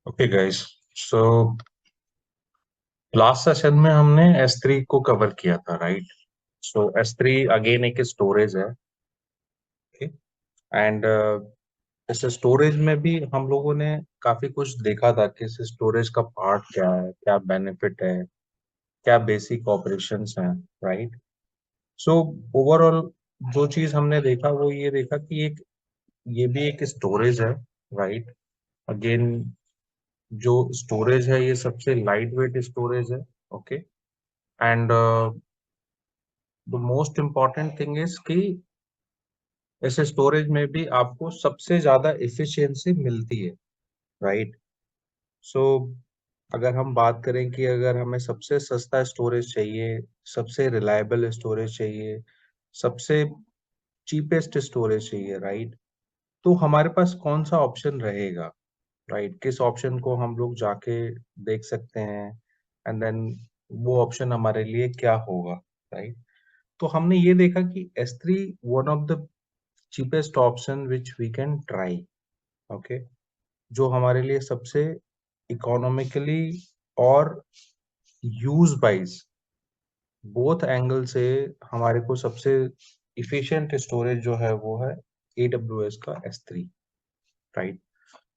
Okay guys. So last session में हमने S3 को कवर किया था, राइट? सो S3 अगेन एक स्टोरेज है। एंड इस स्टोरेज में भी हम लोगों ने काफी कुछ देखा था कि इस स्टोरेज का पार्ट क्या है, क्या बेनिफिट है, क्या बेसिक ऑपरेशंस हैं, राइट? सो ओवरऑल जो चीज हमने देखा वो ये देखा कि ये भी एक स्टोरेज है, राइट? अगेन जो स्टोरेज है ये सबसे लाइट वेट स्टोरेज है। Okay. And the most important thing is कि इस स्टोरेज में भी आपको सबसे ज्यादा एफिशिएंसी मिलती है, राइट? सो अगर हम बात करें कि अगर हमें सबसे सस्ता स्टोरेज चाहिए, सबसे रिलायबल स्टोरेज चाहिए, सबसे चीपेस्ट स्टोरेज चाहिए, राइट? तो हमारे पास कौन सा ऑप्शन रहेगा, राइट? किस ऑप्शन को हम लोग जाके देख सकते हैं, एंड देन वो ऑप्शन हमारे लिए क्या होगा, राइट? तो हमने ये देखा कि S3 one of the cheapest option which we can try. Okay. जो हमारे लिए सबसे इकोनॉमिकली और यूज वाइज बोथ एंगल से हमारे को सबसे इफिशिएंट स्टोरेज जो है वो है AWS का S3, राइट?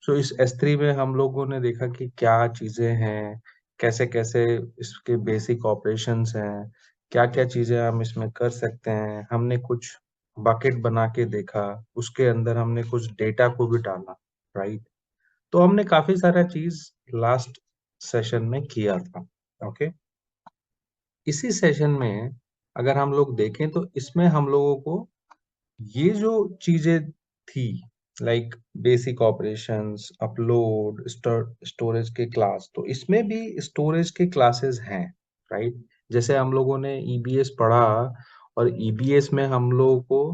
सो इस S3 में हम लोगों ने देखा कि क्या चीजें हैं, कैसे कैसे इसके बेसिक ऑपरेशंस हैं, क्या क्या चीजें हम इसमें कर सकते हैं। हमने कुछ बकेट बना के देखा, उसके अंदर हमने कुछ डेटा को भी डाला, राइट? तो हमने काफी सारा चीज लास्ट सेशन में किया था। ओके। इसी सेशन में अगर हम लोग देखें तो इसमें हम लोगों को ये जो चीजें थी, like basic operations, upload, storage के क्लास, तो इसमें भी स्टोरेज के क्लासेस हैं, राइट? जैसे हम लोगों ने EBS पढ़ा, और EBS में हम लोगों को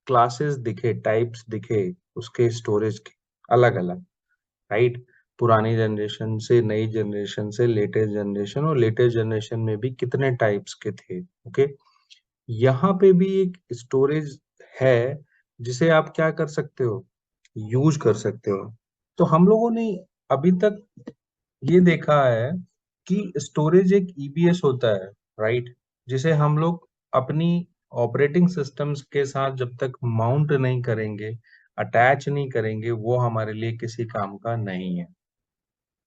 क्लासेस दिखे, टाइप्स दिखे उसके स्टोरेज के अलग अलग, राइट? पुरानी जनरेशन से, नई जनरेशन से, लेटेस्ट जनरेशन, और लेटेस्ट जनरेशन में भी कितने टाइप्स के थे। ओके। यहाँ पे भी एक स्टोरेज है जिसे आप क्या कर सकते हो, यूज कर सकते हो। तो हम लोगों ने अभी तक ये देखा है कि स्टोरेज एक EBS होता है, राइट? जिसे हम लोग अपनी ऑपरेटिंग सिस्टम्स के साथ जब तक माउंट नहीं करेंगे, अटैच नहीं करेंगे, वो हमारे लिए किसी काम का नहीं है,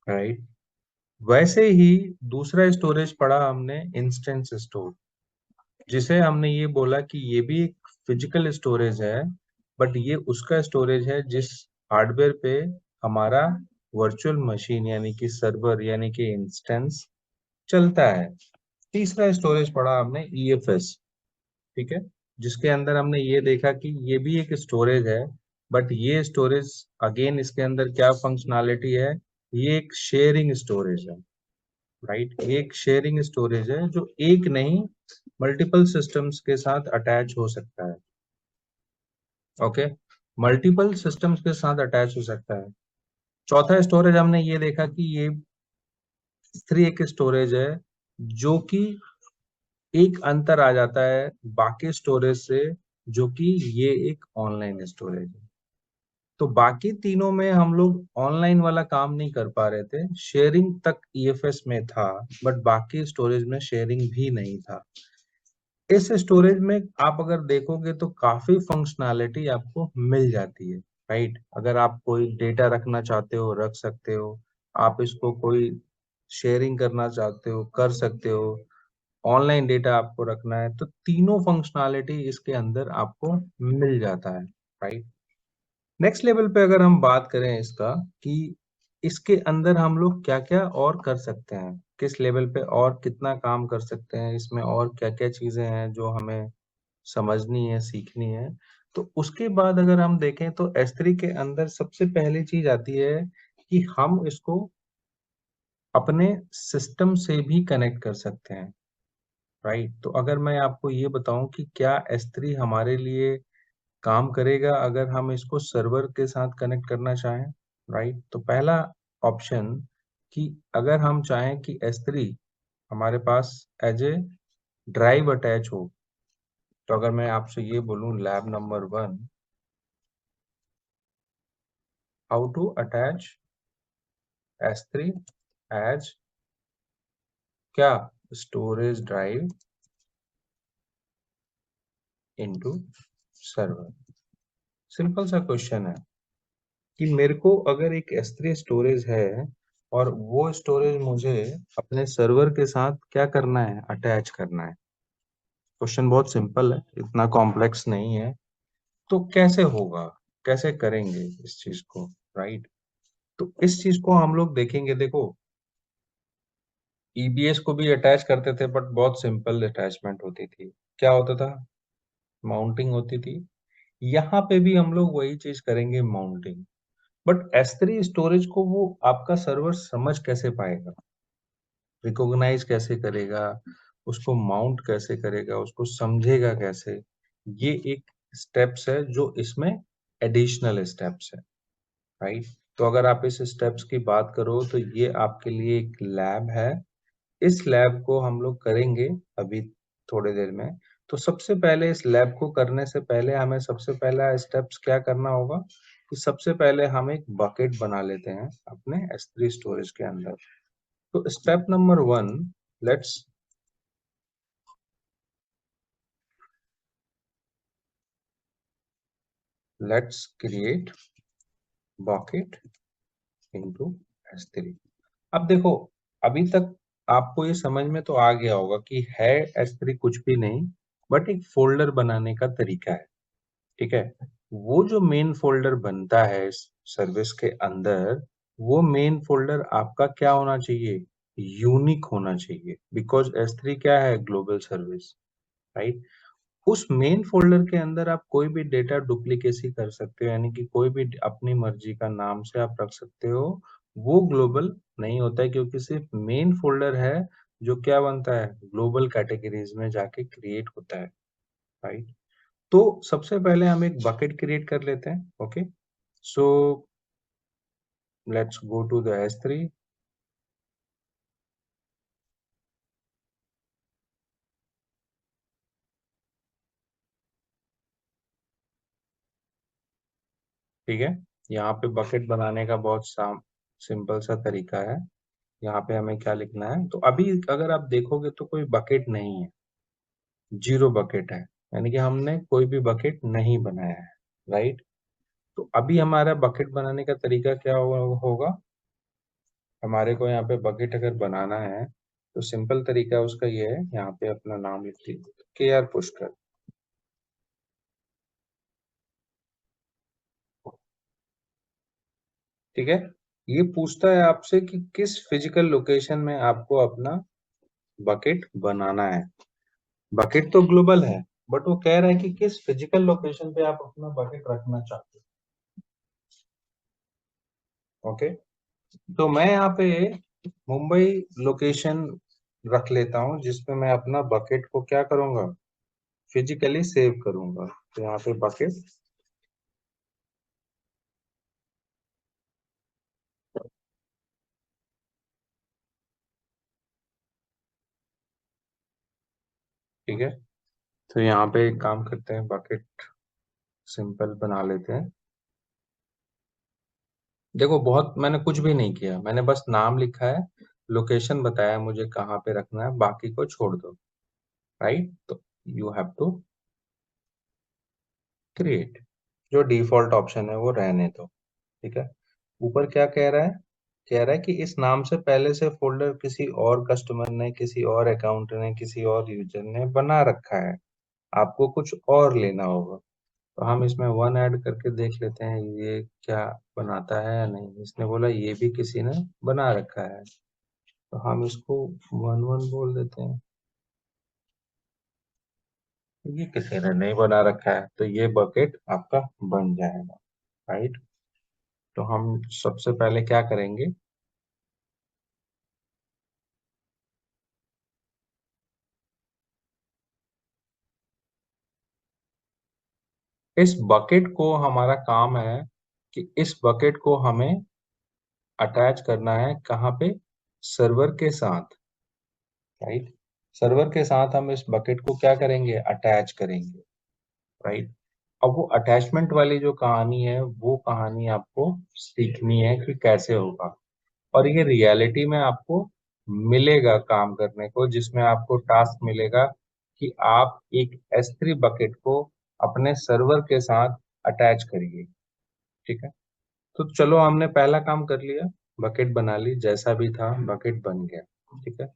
राइट? वैसे ही दूसरा स्टोरेज पढ़ा हमने, इंस्टेंस स्टोर, जिसे हमने ये बोला कि ये भी एक फिजिकल स्टोरेज है, बट ये उसका स्टोरेज है जिस हार्डवेयर पे हमारा वर्चुअल मशीन यानी कि सर्वर यानी कि इंस्टेंस चलता है। तीसरा स्टोरेज पढ़ा हमने EFS, ठीक है? जिसके अंदर हमने ये देखा कि ये भी एक स्टोरेज है, बट ये स्टोरेज अगेन इसके अंदर क्या फंक्शनैलिटी है, ये एक शेयरिंग स्टोरेज है, राइट? एक शेयरिंग स्टोरेज है जो एक नहीं मल्टीपल सिस्टम्स के साथ अटैच हो सकता है। ओके। मल्टीपल सिस्टम्स के साथ अटैच हो सकता है। चौथा स्टोरेज हमने ये देखा कि ये S3 एक स्टोरेज है जो कि एक अंतर आ जाता है बाकी स्टोरेज से, जो कि ये एक ऑनलाइन स्टोरेज है। तो बाकी तीनों में हम लोग ऑनलाइन वाला काम नहीं कर पा रहे थे, शेयरिंग तक EFS में था, बट बाकी स्टोरेज में शेयरिंग भी नहीं था। इस स्टोरेज में आप अगर देखोगे तो काफी फंक्शनैलिटी आपको मिल जाती है, राइट? अगर आप कोई डेटा रखना चाहते हो, रख सकते हो। आप इसको कोई शेयरिंग करना चाहते हो, कर सकते हो। ऑनलाइन डेटा आपको रखना है तो तीनों फंक्शनैलिटी इसके अंदर आपको मिल जाता है, राइट? नेक्स्ट लेवल पे अगर हम बात करें इसका कि इसके अंदर हम लोग क्या क्या और कर सकते हैं, किस लेवल पे और कितना काम कर सकते हैं इसमें, और क्या क्या चीजें हैं जो हमें समझनी है, सीखनी है। तो उसके बाद अगर हम देखें तो S3 के अंदर सबसे पहली चीज आती है कि हम इसको अपने सिस्टम से भी कनेक्ट कर सकते हैं, राइट? तो अगर मैं आपको ये बताऊं कि क्या S3 हमारे लिए काम करेगा अगर हम इसको सर्वर के साथ कनेक्ट करना चाहें, राइट? तो पहला ऑप्शन कि अगर हम चाहें कि S3 हमारे पास एज ए ड्राइव अटैच हो, तो अगर मैं आपसे ये बोलूं lab number 1, how to attach S3 as क्या, storage drive into server. Simple सा क्वेश्चन है कि मेरे को अगर एक S3 स्टोरेज है और वो स्टोरेज मुझे अपने सर्वर के साथ क्या करना है, अटैच करना है। क्वेश्चन बहुत सिंपल है, इतना कॉम्प्लेक्स नहीं है। तो कैसे होगा, कैसे करेंगे इस चीज को, राइट। तो इस चीज को हम लोग देखेंगे। देखो, ईबीएस को भी अटैच करते थे बट बहुत सिंपल अटैचमेंट होती थी। क्या होता था, माउंटिंग होती थी। यहाँ पे भी हम लोग वही चीज करेंगे, माउंटिंग। बट S3 स्टोरेज को वो आपका सर्वर समझ कैसे पाएगा, रिकॉग्नाइज कैसे करेगा, उसको माउंट कैसे करेगा, उसको समझेगा कैसे। ये एक स्टेप्स है जो इसमें एडिशनल स्टेप्स है, राइट। तो अगर आप इस स्टेप्स की बात करो तो ये आपके लिए एक लैब है। इस लैब को हम लोग करेंगे अभी थोड़ी देर में। तो सबसे पहले इस लैब को करने से पहले हमें सबसे पहला स्टेप्स क्या करना होगा कि सबसे पहले हम एक बकेट बना लेते हैं अपने S3 स्टोरेज के अंदर। तो step number 1, let's let's create bucket into S3। अब देखो, अभी तक आपको ये समझ में तो आ गया होगा कि है S3 कुछ भी नहीं बट एक फोल्डर बनाने का तरीका है, ठीक है। वो जो मेन फोल्डर बनता है इस सर्विस के अंदर, वो मेन फोल्डर आपका क्या होना चाहिए, यूनिक होना चाहिए। बिकॉज S3 क्या है, ग्लोबल सर्विस, राइट। उस मेन फोल्डर के अंदर आप कोई भी डेटा डुप्लीकेसी कर सकते हो, यानी कि कोई भी अपनी मर्जी का नाम से आप रख सकते हो। वो ग्लोबल नहीं होता है क्योंकि सिर्फ मेन फोल्डर है जो क्या बनता है, ग्लोबल कैटेगरीज में जाके क्रिएट होता है, राइट। तो सबसे पहले हम एक बकेट क्रिएट कर लेते हैं। Okay, so let's go to the S3। ठीक है, यहाँ पे बकेट बनाने का बहुत सिंपल सा तरीका है। यहाँ पे हमें क्या लिखना है, तो अभी अगर आप देखोगे तो कोई बकेट नहीं है, जीरो बकेट है, यानी कि हमने कोई भी बकेट नहीं बनाया है, राइट। तो अभी हमारा बकेट बनाने का तरीका क्या होगा, हमारे को यहाँ पे बकेट अगर बनाना है तो सिंपल तरीका उसका ये है, यहाँ पे अपना नाम लिख लीजिए, KR पुष्कर। ठीक है, ये पूछता है आपसे कि किस फिजिकल लोकेशन में आपको अपना बकेट बनाना है। बकेट तो ग्लोबल है बट वो कह रहा है कि किस फिजिकल लोकेशन पे आप अपना बकेट रखना चाहते हो। ओके, तो मैं यहाँ पे मुंबई लोकेशन रख लेता हूँ जिसमें मैं अपना बकेट को क्या करूंगा, फिजिकली सेव करूंगा। तो यहाँ पे बकेट, ठीक है। तो यहाँ पे एक काम करते हैं, बकेट सिंपल बना लेते हैं। देखो, बहुत मैंने कुछ भी नहीं किया, मैंने बस नाम लिखा है, लोकेशन बताया मुझे कहाँ पे रखना है, बाकी को छोड़ दो, राइट। तो यू हैव टू क्रिएट, जो डिफॉल्ट ऑप्शन है वो रहने दो, ठीक है। ऊपर क्या कह रहा है, कह रहा है कि इस नाम से पहले से फोल्डर किसी और कस्टमर ने, किसी और अकाउंट ने, किसी और यूजर ने बना रखा है, आपको कुछ और लेना होगा। तो हम इसमें वन ऐड करके देख लेते हैं ये क्या बनाता है या नहीं। इसने बोला ये भी किसी ने बना रखा है, तो हम इसको वन वन बोल देते हैं। ये किसी ने नहीं बना रखा है तो ये बकेट आपका बन जाएगा, राइट। तो हम सबसे पहले क्या करेंगे, इस बकेट को, हमारा काम है कि इस बकेट को हमें अटैच करना है कहाँ पे, सर्वर के साथ, राइट। सर्वर के साथ हम इस बकेट को क्या करेंगे, अटैच करेंगे, राइट। अब वो अटैचमेंट वाली जो कहानी है वो कहानी आपको सीखनी है कि कैसे होगा। और ये रियलिटी में आपको मिलेगा काम करने को, जिसमें आपको टास्क मिलेगा कि आप एक S3 बकेट को अपने सर्वर के साथ अटैच करिए। ठीक है, तो चलो हमने पहला काम कर लिया, बकेट बना ली, जैसा भी था बकेट बन गया। ठीक है,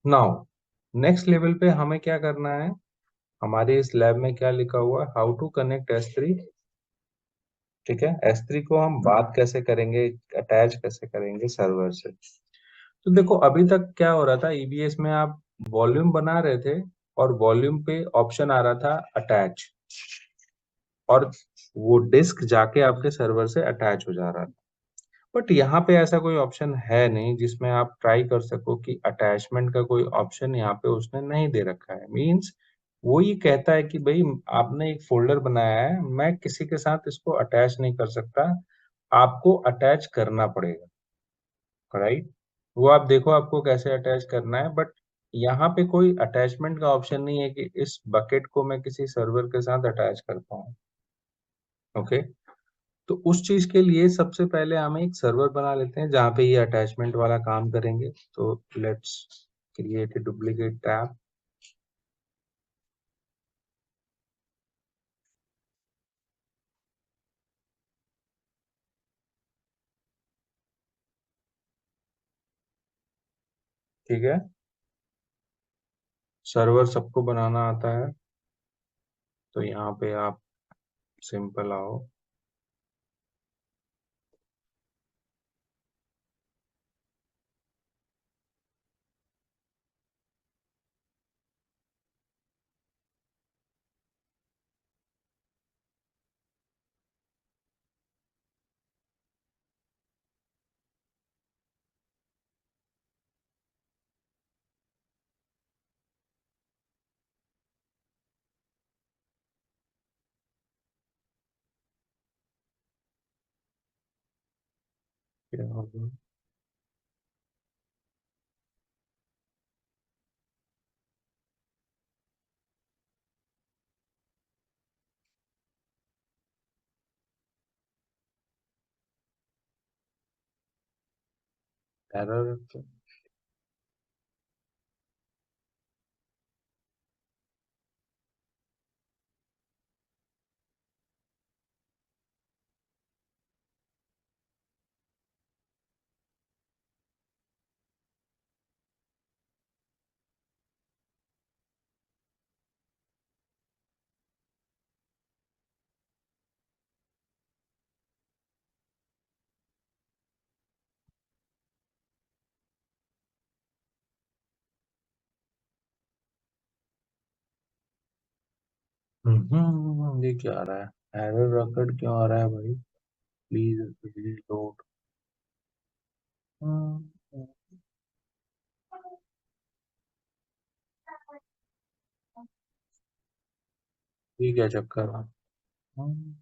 नाउ नेक्स्ट लेवल पे हमें क्या करना है, हमारे इस लैब में क्या लिखा हुआ है, हाउ टू कनेक्ट S3। ठीक है, S3 को हम बात कैसे करेंगे, अटैच कैसे करेंगे सर्वर से। तो देखो अभी तक क्या हो रहा था, EBS में आप वॉल्यूम बना रहे थे और वॉल्यूम पे ऑप्शन आ रहा था अटैच, और वो डिस्क जाके आपके सर्वर से अटैच हो जा रहा था। बट यहाँ पे ऐसा कोई ऑप्शन है नहीं जिसमें आप ट्राई कर सको कि अटैचमेंट का कोई ऑप्शन यहाँ पे उसने नहीं दे रखा है। मींस वो ये कहता है कि भाई आपने एक फोल्डर बनाया है, मैं किसी के साथ इसको अटैच नहीं कर सकता, आपको अटैच करना पड़ेगा। राइट, वो आप देखो आपको कैसे अटैच करना है, बट यहाँ पे कोई अटैचमेंट का ऑप्शन नहीं है कि इस बकेट को मैं किसी सर्वर के साथ अटैच कर पाऊँ। ओके, तो उस चीज के लिए सबसे पहले हमें एक सर्वर बना लेते हैं जहाँ पे ये अटैचमेंट वाला काम करेंगे। तो let's create a duplicate tab. ठीक है, सर्वर सबको बनाना आता है, तो यहाँ पे आप सिंपल आओ। क्या होगा, एरर। ये क्या आ रहा है, एरर रकड क्यों आ रहा है भाई, प्लीज रीलोड। ये क्या चक्कर है। हम्म,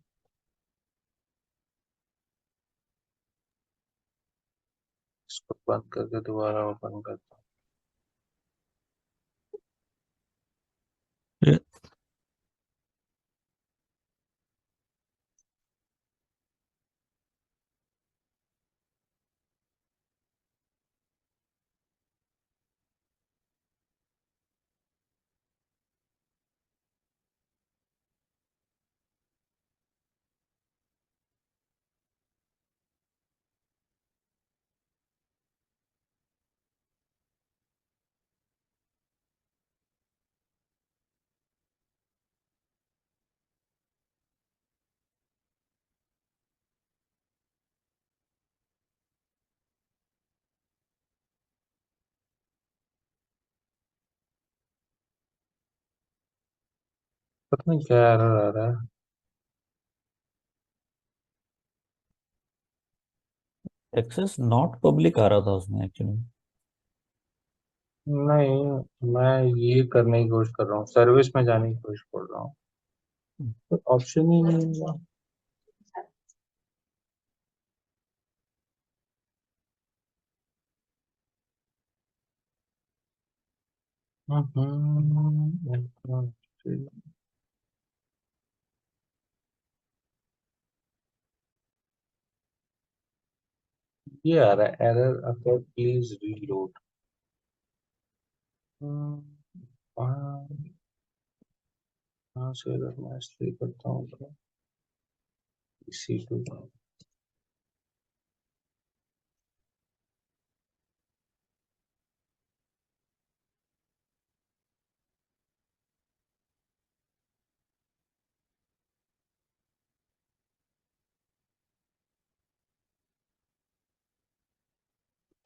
इसको बंद करके दोबारा ओपन करता हूँ। पता नहीं क्या एरर आ रहा है। एक्सेस नॉट पब्लिक आ रहा था उसमें एक्चुअली। नहीं, मैं ये करने की कोशिश कर रहा हूँ, सर्विस में जाने की कोशिश कर रहा हूँ, तो ऑप्शन ही नहीं है। हम्म, ये आ रहा है एरर अगर प्लीज रीलोड। कहाँ कहाँ से अगर मैं इस्तेमाल करता हूँ तो इसी टू।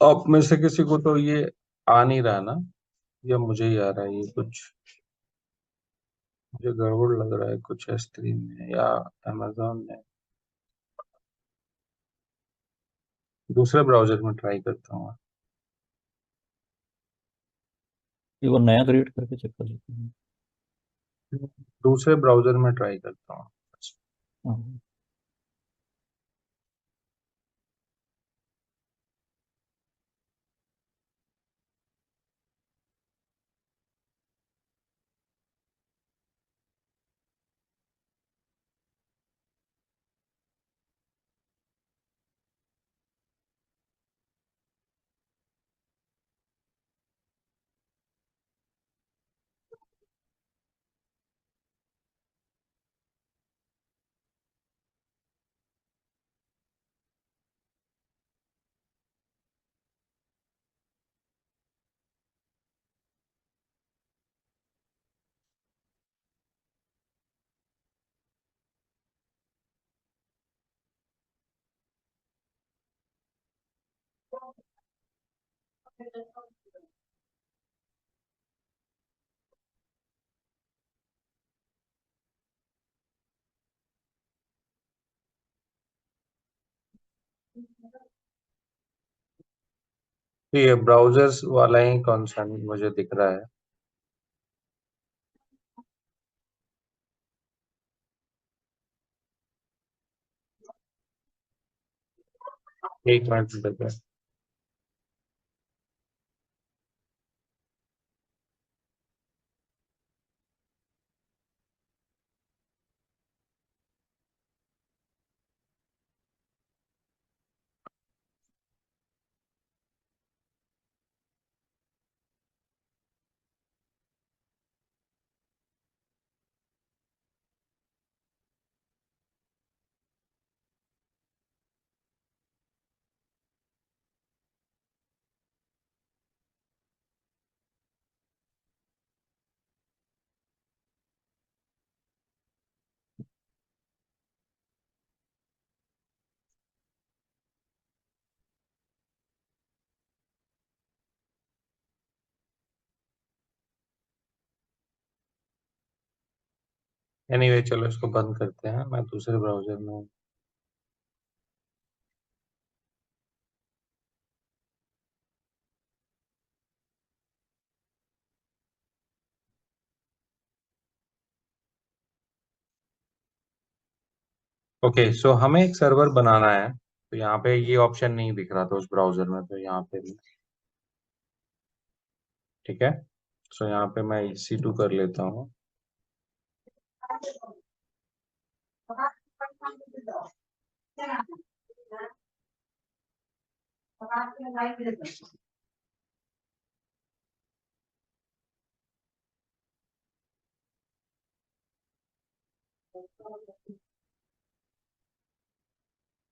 अब में से किसी को तो ये आ नहीं रहा ना, या मुझे ही आ रहा है ये कुछ। मुझे गड़बड़ लग रहा है कुछ S3 में या अमेजोन में। दूसरे ब्राउजर में ट्राई करता हूँ। एक बार नया क्रिएट करके चेक कर सकते हैं। दूसरे ब्राउजर में ट्राई करता हूँ। हाँ। तो ये ब्राउजर्स वाला ही कंसर्न मुझे दिख रहा है। एक मिनट देखो। एनीवे चलो इसको बंद करते हैं, मैं दूसरे ब्राउजर में हूँ। ओके सो हमें एक सर्वर बनाना है, तो यहाँ पे ये ऑप्शन नहीं दिख रहा था उस ब्राउजर में, तो यहाँ पे भी ठीक है। सो यहाँ पे मैं EC2 कर लेता हूँ।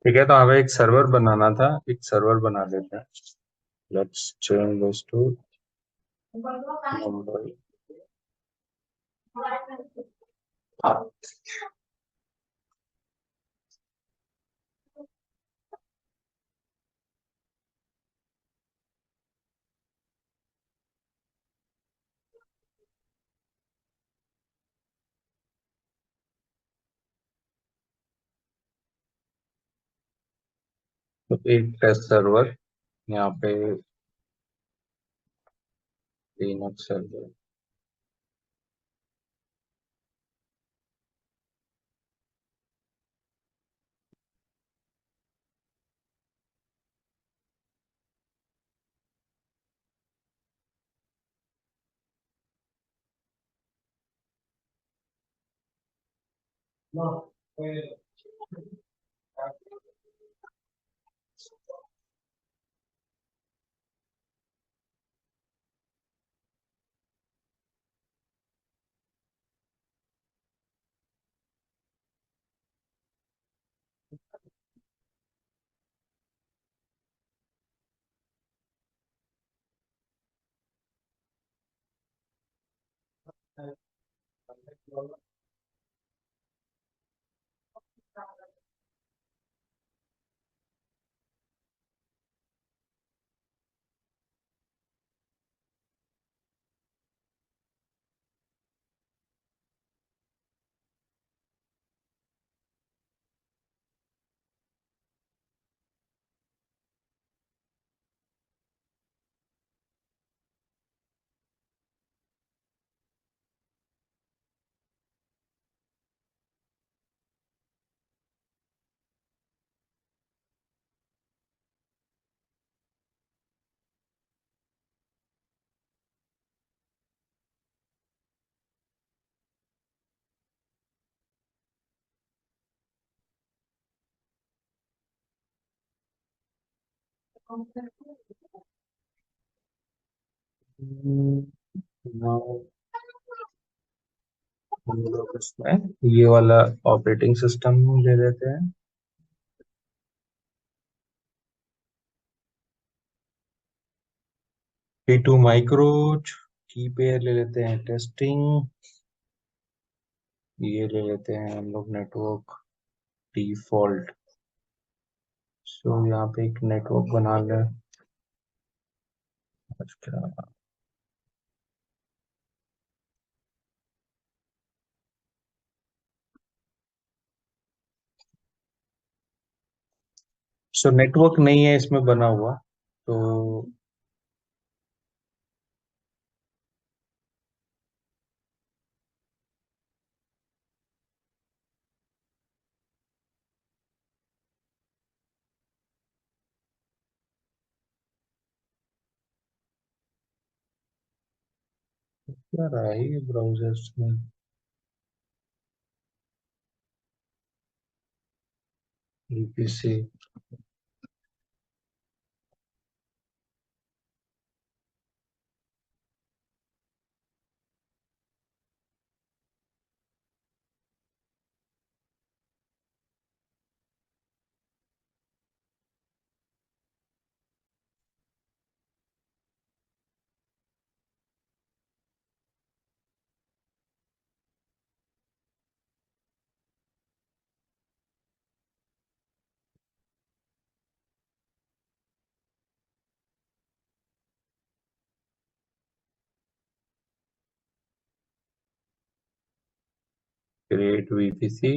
ठीक है, तो हमें एक सर्वर बनाना था, एक सर्वर बना लेते हैं। Let's change this to Mumbai. तो एक टेस्ट सर्वर यहाँ पे, लिनक्स सर्वर। Now हम लोग इसमें ये वाला ऑपरेटिंग सिस्टम ले लेते हैं। P2 माइक्रो की पेयर ले लेते हैं, टेस्टिंग ये ले लेते हैं हम लोग, नेटवर्क डिफॉल्ट। सो यहाँ पे एक नेटवर्क बना ले। अच्छा, सो नेटवर्क नहीं है इसमें बना हुआ, तो क्या रहा है ये ब्राउजर्स में। VPC create VPC.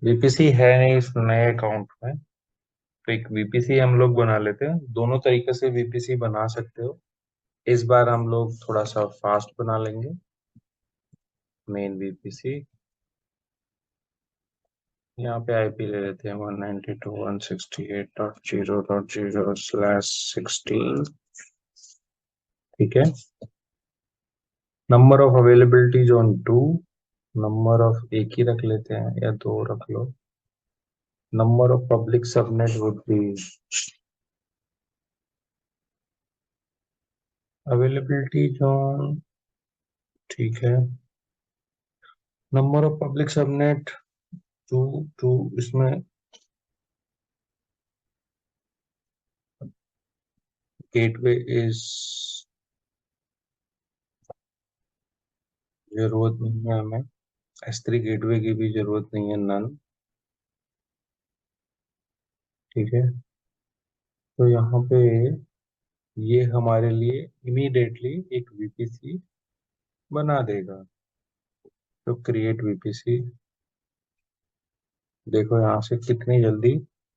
वीपीसी है नहीं इस नए अकाउंट में, तो एक वीपीसी हम लोग बना लेते हैं। दोनों तरीके से वीपीसी बना सकते हो। इस बार हम लोग थोड़ा सा फास्ट बना लेंगे। मेन वीपीसी, यहाँ पे आईपी ले लेते हैं 192.168.0.0/16। ठीक है। Number of availability zone 2। Number of एक ही रख लेते हैं या दो रख लो। Number of public subnet would be availability zone. ठीक है। Number of public subnet two two, इसमें गेटवे इज जरूरत नहीं है हमें। S3 गेटवे की भी जरूरत नहीं है, नन। ठीक है। तो यहाँ पे ये हमारे लिए इमीडिएटली एक वीपीसी बना देगा। तो क्रिएट वीपीसी, देखो यहाँ से कितनी जल्दी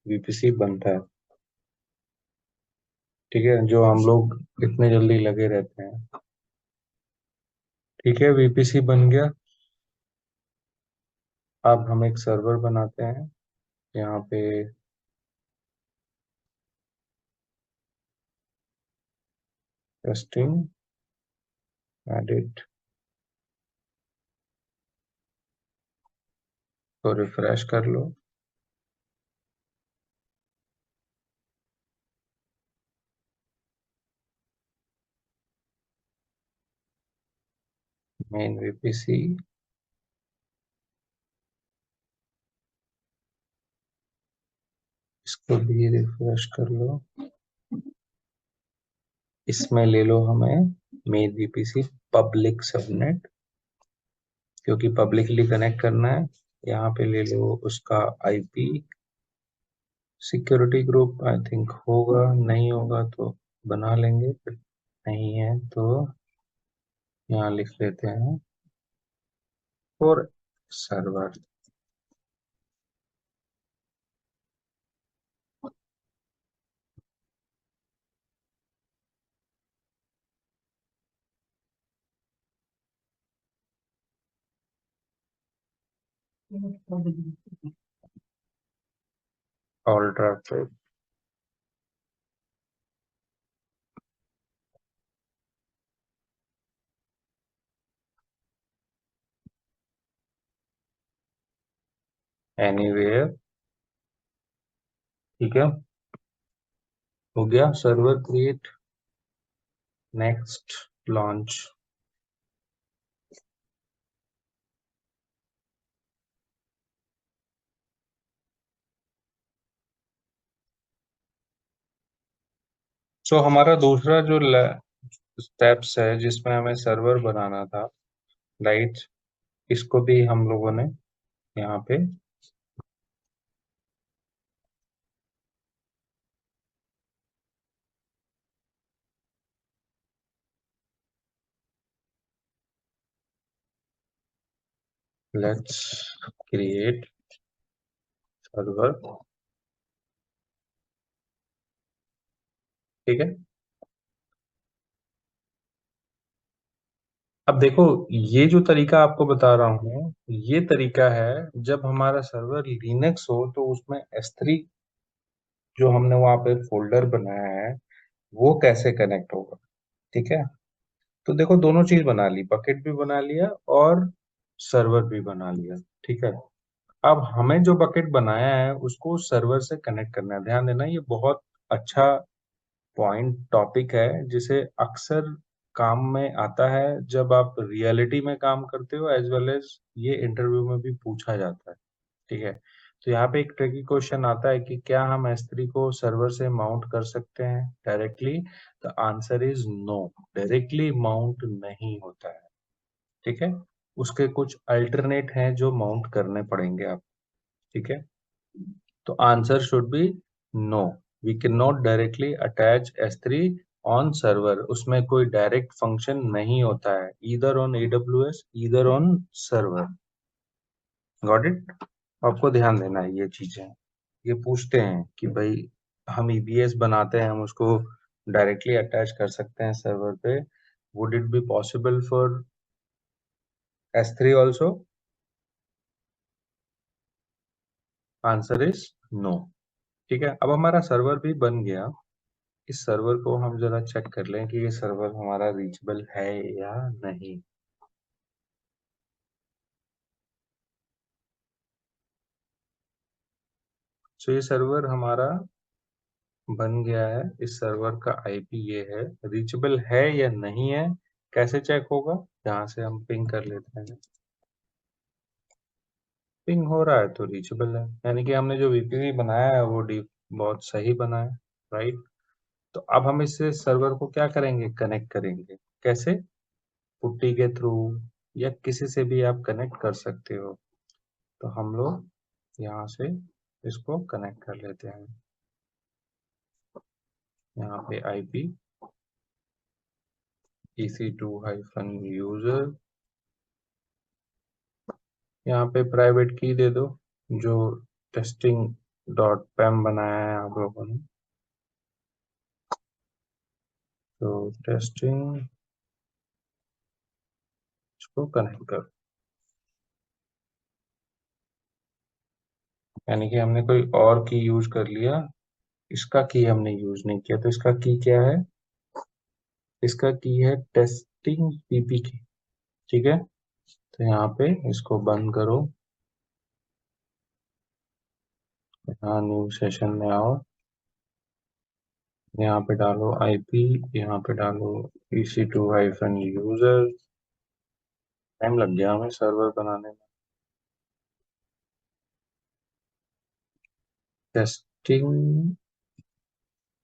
वीपीसी बनता है। ठीक है, जो हम लोग इतने जल्दी लगे रहते हैं। ठीक है, वीपीसी बन गया। अब हम एक सर्वर बनाते हैं यहाँ पे। टेस्टिंग, एडिट, तो रिफ्रेश कर लो। मेन वीपीसी, इसको भी रिफ्रेश कर लो। इसमें ले लो हमें मेन वीपीसी पब्लिक सबनेट क्योंकि पब्लिकली कनेक्ट करना है। यहाँ पे ले लो उसका IP. Security group I think होगा, नहीं होगा तो बना लेंगे, नहीं है तो यहाँ लिख लेते हैं for server. All traffic anywhere. ठीक है, हो गया server create. Next, launch. So हमारा दूसरा जो स्टेप्स है जिसमें हमें सर्वर बनाना था, राइट, इसको भी हम लोगों ने यहाँ पे लेट्स क्रिएट सर्वर। ठीक है, अब देखो, ये जो तरीका आपको बता रहा हूँ, ये तरीका है जब हमारा सर्वर लिनक्स हो तो उसमें S3 जो हमने वहां पे फोल्डर बनाया है वो कैसे कनेक्ट होगा। ठीक है, तो देखो दोनों चीज बना ली, बकेट भी बना लिया और सर्वर भी बना लिया। ठीक है, अब हमें जो बकेट बनाया है उसको सर्वर से कनेक्ट करना है। ध्यान देना, ये बहुत अच्छा पॉइंट टॉपिक है जिसे अक्सर काम में आता है जब आप रियलिटी में काम करते हो, एज वेल एज ये इंटरव्यू में भी पूछा जाता है। ठीक है, तो यहाँ पे एक ट्रिकी क्वेश्चन आता है कि क्या हम S3 को सर्वर से माउंट कर सकते हैं directly. The answer is no, directly mount नहीं होता है। ठीक है, उसके कुछ अल्टरनेट हैं जो माउंट करने पड़ेंगे आप। ठीक है, तो answer should be no, we can not directly attach S3 on server. उसमें कोई डायरेक्ट फंक्शन नहीं होता है, either on AWS either on server. Got it. आपको ध्यान देना है ये चीजें। ये पूछते हैं कि भाई हम EBS बनाते हैं, हम उसको डायरेक्टली अटैच कर सकते हैं सर्वर पे, would it be possible for S3 also. Answer is no. ठीक है, अब हमारा सर्वर भी बन गया। इस सर्वर को हम जरा चेक कर लें कि ये सर्वर हमारा रीचेबल है या नहीं। तो ये सर्वर हमारा बन गया है। इस सर्वर का IP ये है, रीचेबल है या नहीं है कैसे चेक होगा। यहाँ से हम पिंग कर लेते हैं, पिंग हो रहा है तो रीचेबल है, यानी कि हमने जो VPV बनाया है वो डी बहुत सही बना है, राइट। तो अब हम इससे सर्वर को क्या करेंगे, कनेक्ट करेंगे। कैसे, पुट्टी के थ्रू या किसी से भी आप कनेक्ट कर सकते हो। तो हम लोग यहाँ से इसको कनेक्ट कर लेते हैं। यहाँ पे IP EC2-user, यहाँ पे प्राइवेट की दे दो जो टेस्टिंग डॉट पैम बनाया है आप लोगों ने। तो टेस्टिंग, इसको कनेक्ट करो। यानी कि हमने कोई और की यूज कर लिया, इसका की हमने यूज नहीं किया। तो इसका की क्या है, इसका की है टेस्टिंग PP की। ठीक है, तो यहाँ पे इसको बंद करो, यहाँ न्यू सेशन में आओ, यहाँ पे डालो IP, यहाँ पे डालो EC2-user। टाइम लग गया हमें सर्वर बनाने में। टेस्टिंग,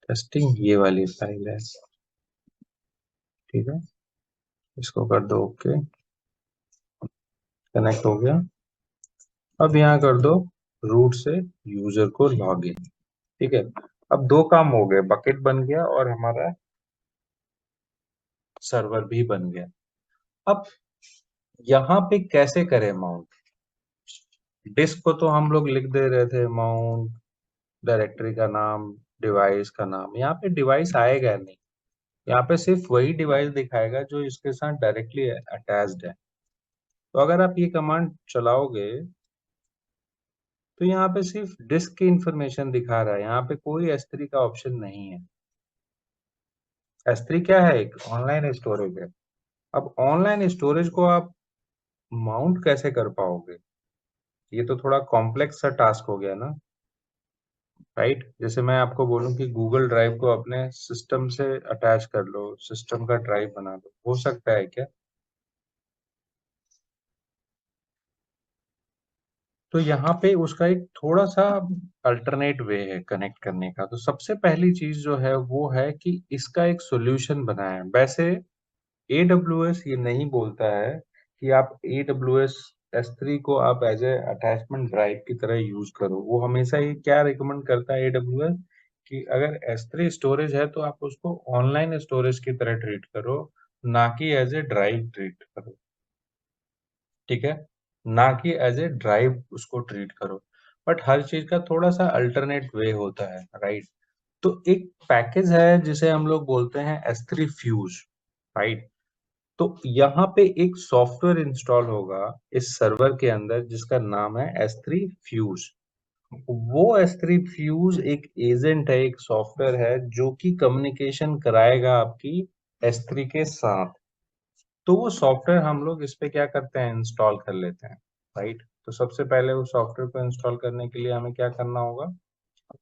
टेस्टिंग ये वाली फाइल है। ठीक है, इसको कर दो ओके। कनेक्ट हो गया। अब यहाँ कर दो रूट से यूजर को लॉग इन। ठीक है, अब दो काम हो गए, बकेट बन गया और हमारा सर्वर भी बन गया। अब यहाँ पे कैसे करें माउंट? डिस्क को तो हम लोग लिख दे रहे थे माउंट, डायरेक्टरी का नाम, डिवाइस का नाम। यहाँ पे डिवाइस आएगा नहीं, यहाँ पे सिर्फ वही डिवाइस दिखाएगा जो इसके साथ डायरेक्टली अटैच्ड है। तो अगर आप ये कमांड चलाओगे तो यहाँ पे सिर्फ डिस्क की इंफॉर्मेशन दिखा रहा है, यहाँ पे कोई S3 का ऑप्शन नहीं है। S3 क्या है? एक ऑनलाइन स्टोरेज है। अब ऑनलाइन स्टोरेज को आप माउंट कैसे कर पाओगे? ये तो थोड़ा कॉम्प्लेक्स सा टास्क हो गया ना, राइट? जैसे मैं आपको बोलूं कि गूगल ड्राइव को अपने सिस्टम से अटैच कर लो, सिस्टम का ड्राइव बना लो, हो सकता है क्या? तो यहाँ पे उसका एक थोड़ा सा अल्टरनेट वे है कनेक्ट करने का। तो सबसे पहली चीज जो है वो है कि इसका एक सॉल्यूशन बनाया है। वैसे AWS ये नहीं बोलता है कि आप AWS S3 को आप एज ए अटैचमेंट ड्राइव की तरह यूज करो। वो हमेशा ये क्या रिकमेंड करता है AWS, कि अगर S3 स्टोरेज है तो आप उसको ऑनलाइन स्टोरेज की तरह ट्रीट करो, ना कि एज ए ड्राइव ट्रीट करो। ठीक है, ना कि एज ए ड्राइव उसको ट्रीट करो। बट हर चीज का थोड़ा सा अल्टरनेट वे होता है, राइट? तो एक पैकेज है जिसे हम लोग बोलते हैं S3 फ्यूज, राइट? तो यहाँ पे एक सॉफ्टवेयर इंस्टॉल होगा इस सर्वर के अंदर जिसका नाम है S3 फ्यूज। वो S3 फ्यूज एक एजेंट है, एक सॉफ्टवेयर है जो कि कम्युनिकेशन कराएगा आपकी S3 के साथ। तो वो सॉफ्टवेयर हम लोग इस पे क्या करते हैं, इंस्टॉल कर लेते हैं, राइट? तो सबसे पहले वो सॉफ्टवेयर को इंस्टॉल करने के लिए हमें क्या करना होगा?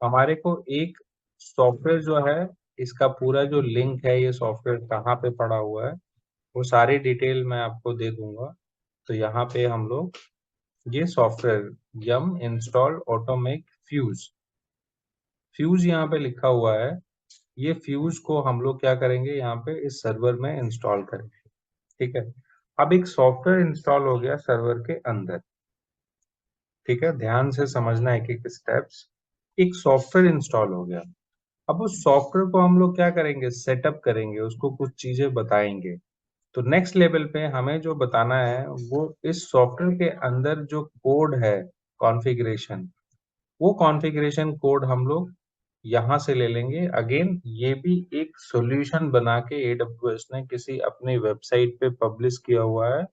हमारे को एक सॉफ्टवेयर जो है, इसका पूरा जो लिंक है, ये सॉफ्टवेयर कहाँ पे पड़ा हुआ है, वो सारी डिटेल मैं आपको दे दूंगा। तो यहाँ पे हम लोग ये सॉफ्टवेयर यम इंस्टॉल ऑटोमेक फ्यूज, फ्यूज यहाँ पे लिखा हुआ है। ये फ्यूज को हम लोग क्या करेंगे, यहाँ पे इस सर्वर में इंस्टॉल करेंगे। ठीक है, अब एक सॉफ्टवेयर इंस्टॉल हो गया सर्वर के अंदर। ठीक है, ध्यान से समझना एक एक स्टेप्स। एक सॉफ्टवेयर इंस्टॉल हो गया। अब उस सॉफ्टवेयर को हम लोग क्या करेंगे, सेटअप करेंगे, उसको कुछ चीजें बताएंगे। तो नेक्स्ट लेवल पे हमें जो बताना है वो इस सॉफ्टवेयर के अंदर जो कोड है, कॉन्फ़िगरेशन, वो कॉन्फ़िगरेशन कोड हम लोग यहाँ से ले लेंगे। अगेन ये भी एक सॉल्यूशन बना के AWS ने किसी अपनी वेबसाइट पे पब्लिश किया हुआ है।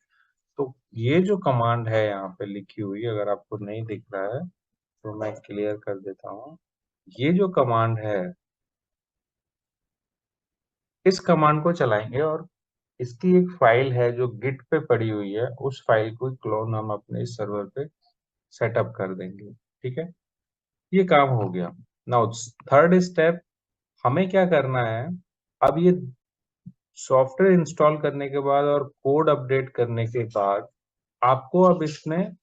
तो ये जो कमांड है यहाँ पे लिखी हुई, अगर आपको नहीं दिख रहा है तो मैं क्लियर कर देता हूँ। ये जो कमांड है, इस कमांड को चलाएंगे और इसकी एक फाइल है जो गिट पे पड़ी हुई है, उस फाइल को क्लोन हम अपने इस सर्वर पे सेटअप कर देंगे। ठीक है, ये काम हो गया। नाउ थर्ड स्टेप, हमें क्या करना है? अब ये सॉफ्टवेयर इंस्टॉल करने के बाद और कोड अपडेट करने के बाद आपको अब इसमें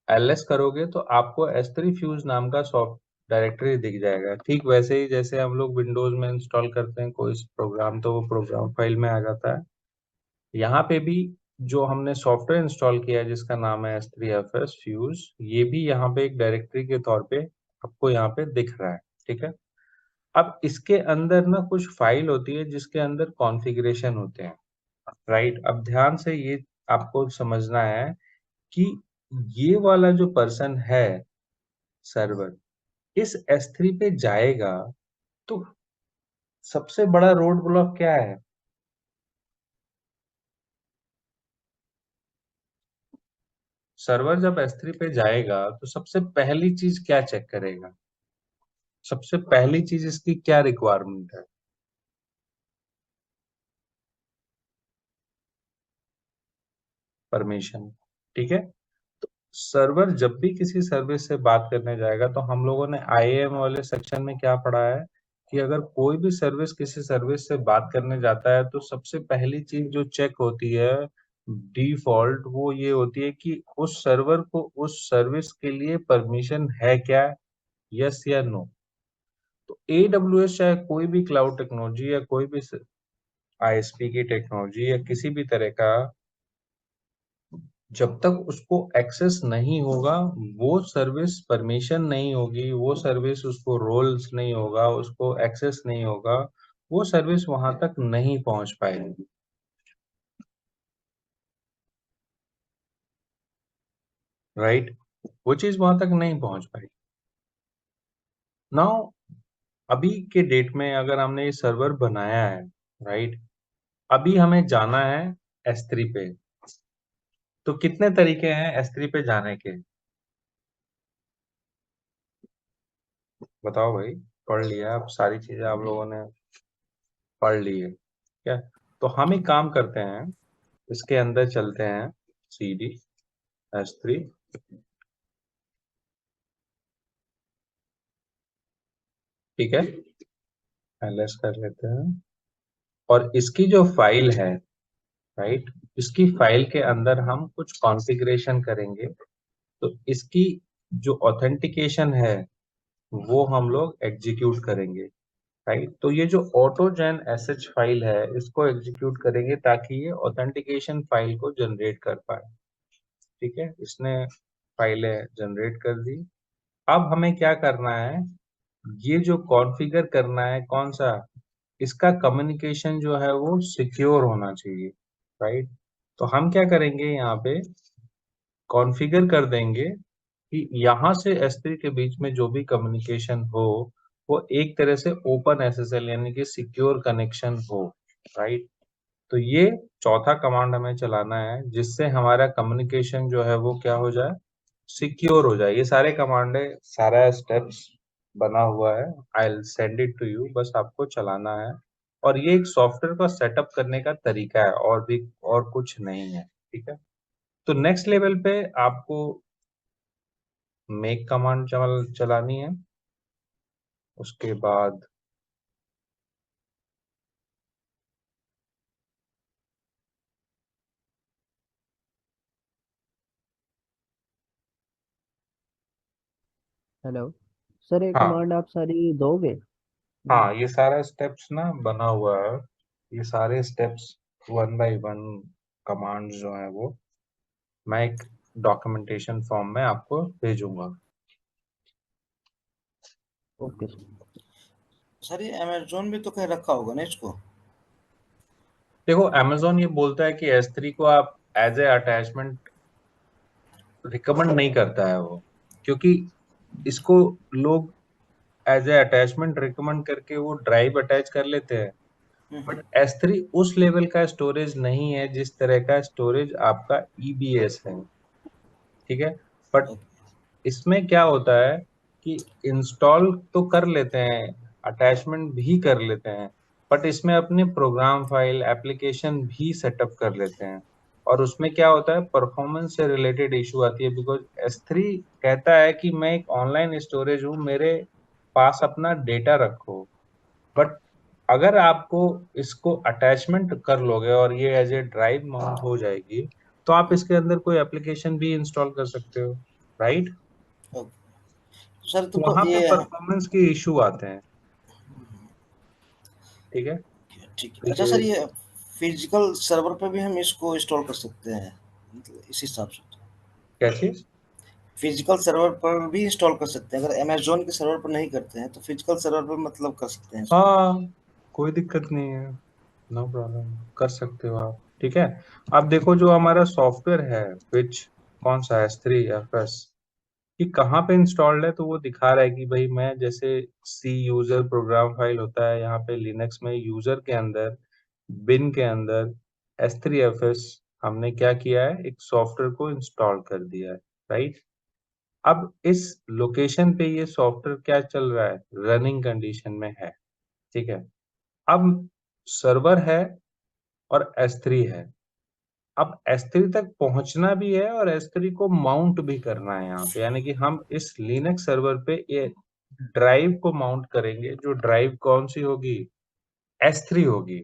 ls करोगे तो आपको S3 फ्यूज नाम का सॉफ्ट डायरेक्टरी दिख जाएगा। ठीक वैसे ही जैसे हम लोग विंडोज में इंस्टॉल करते हैं कोई प्रोग्राम, तो वो प्रोग्राम फाइल में आ जाता है। यहाँ पे भी जो हमने सॉफ्टवेयर इंस्टॉल किया है जिसका नाम है S3FS फ्यूज, ये भी यहाँ पे एक डायरेक्टरी के तौर पे आपको यहाँ पे दिख रहा है। ठीक है, अब इसके अंदर ना कुछ फाइल होती है जिसके अंदर कॉन्फ़िगरेशन होते हैं, राइट? अब ध्यान से ये आपको समझना है कि ये वाला जो पर्सन है, सर्वर, इस S3 पे जाएगा तो सबसे बड़ा रोड ब्लॉक क्या है? सर्वर जब S3 पे जाएगा तो सबसे पहली चीज क्या चेक करेगा? सबसे पहली चीज इसकी क्या रिक्वायरमेंट है? परमिशन। ठीक है, सर्वर जब भी किसी सर्विस से बात करने जाएगा तो हम लोगों ने IAM वाले सेक्शन में क्या पढ़ा है कि अगर कोई भी सर्विस किसी सर्विस से बात करने जाता है तो सबसे पहली चीज जो चेक होती है डिफॉल्ट, वो ये होती है कि उस सर्वर को उस सर्विस के लिए परमिशन है क्या, यस या नो। तो AWS चाहे कोई भी क्लाउड टेक्नोलॉजी या कोई भी ISP की टेक्नोलॉजी या किसी भी तरह का जब तक उसको एक्सेस नहीं होगा, वो सर्विस परमिशन नहीं होगी, वो सर्विस उसको रोल्स नहीं होगा, उसको एक्सेस नहीं होगा, वो सर्विस वहां तक नहीं पहुंच पाएगी। राइट, वो चीज वहां तक नहीं पहुंच पाएगी। नाउ अभी के डेट में अगर हमने ये सर्वर बनाया है, राइट, अभी हमें जाना है S3 पे। तो कितने तरीके हैं S3 पे जाने के? बताओ भाई। पढ़ लिया अब सारी चीजें आप लोगों ने, पढ़ ली है क्या? तो हम एक काम करते हैं, इसके अंदर चलते हैं, CD S3। ठीक है, LS कर लेते हैं। और इसकी जो फाइल है, राइट, इसकी फाइल के अंदर हम कुछ कॉन्फ़िगरेशन करेंगे। तो इसकी जो ऑथेंटिकेशन है वो हम लोग एग्जीक्यूट करेंगे। राइट, तो ये जो ऑटोजेन SH फाइल है इसको एग्जीक्यूट करेंगे ताकि ये ऑथेंटिकेशन फाइल को जनरेट कर पाए। ठीक है, इसने फाइलें जनरेट कर दी। अब हमें क्या करना है, ये जो कॉन्फ़िगर करना है कौन सा, इसका कम्युनिकेशन जो है वो सिक्योर होना चाहिए। राइट, तो हम क्या करेंगे यहाँ पे, कॉन्फ़िगर कर देंगे कि यहाँ से S3 के बीच में जो भी कम्युनिकेशन हो वो एक तरह से ओपन SSL यानी कि सिक्योर कनेक्शन हो। राइट, तो ये चौथा कमांड हमें चलाना है जिससे हमारा कम्युनिकेशन जो है वो क्या हो जाए, सिक्योर हो जाए। ये सारे कमांड है, सारा स्टेप्स बना हुआ है, I will send it to you, बस आपको चलाना है। और ये एक सॉफ्टवेयर का सेटअप करने का तरीका है, और भी और कुछ नहीं है। ठीक है, तो नेक्स्ट लेवल पे आपको मेक कमांड चलानी है। उसके बाद हेलो सर, ये हाँ, कमांड आप सारी दोगे? हाँ, ये सारा स्टेप्स ना बना हुआ है। ये सारे steps one by one commands जो हैं वो मैं एक डॉक्यूमेंटेशन फॉर्म में आपको भेजूंगा। Okay sir. सर ये अमेजोन भी तो कहीं रखा होगा ना इसको? देखो, अमेजोन ये बोलता है कि S3 को आप एज ए अटैचमेंट रिकमेंड नहीं करता है वो, क्योंकि इसको लोग एज ए अटैचमेंट रिकमेंड करके वो ड्राइव अटैच कर लेते हैं। बट S3 उस लेवल का स्टोरेज नहीं है जिस तरह का स्टोरेज आपका EBS है। ठीक है, बट इसमें क्या होता है कि इंस्टॉल तो कर लेते हैं, अटैचमेंट भी कर लेते हैं, बट इसमें अपने प्रोग्राम फाइल एप्लीकेशन भी सेटअप कर लेते हैं। और उसमें क्या होता है, परफॉर्मेंस से रिलेटेड इशू आती है, बिकॉज S3 कहता है कि मैं एक ऑनलाइन स्टोरेज हूँ, मेरे पास अपना डेटा रखो। बट अगर आपको इसको अटैचमेंट कर लोगे और ये एज ए ड्राइव माउंट हो जाएगी, तो आप इसके अंदर कोई एप्लीकेशन भी इंस्टॉल कर सकते हो। राइट, सर तुमको वहां पे ये परफॉर्मेंस के इशू आते हैं। ठीक है, ठीक है। तो अच्छा सर, ये ये फिजिकल सर्वर पे भी हम इसको इंस्टॉल कर सकते हैं, मतलब इस हिसाब से क्या चीज? फिजिकल सर्वर पर भी इंस्टॉल कर सकते हैं? अगर अमेजोन के सर्वर पर नहीं करते हैं तो फिजिकल सर्वर पर मतलब कर सकते हैं इसको? हाँ, कोई दिक्कत नहीं है, नो प्रॉब्लम, कर सकते हो आप। ठीक है, अब देखो जो हमारा सॉफ्टवेयर है, विच कौन सा S3FS, कि कहाँ पे इंस्टॉल्ड है, तो वो दिखा रहा है कि भाई मैं जैसे सी यूजर प्रोग्राम फाइल होता है यहाँ पे लिनक्स में, यूजर के अंदर बिन के अंदर S3FS हमने क्या किया है, एक सॉफ्टवेयर को इंस्टॉल कर दिया है। राइट, अब इस लोकेशन पे ये सॉफ्टवेयर क्या चल रहा है, रनिंग कंडीशन में है। ठीक है, अब सर्वर है और S3 है। अब S3 तक पहुंचना भी है और S3 को माउंट भी करना है यहाँ पे, यानी कि हम इस लिनक्स सर्वर पे ये ड्राइव को माउंट करेंगे। जो ड्राइव कौन सी होगी, S3 होगी,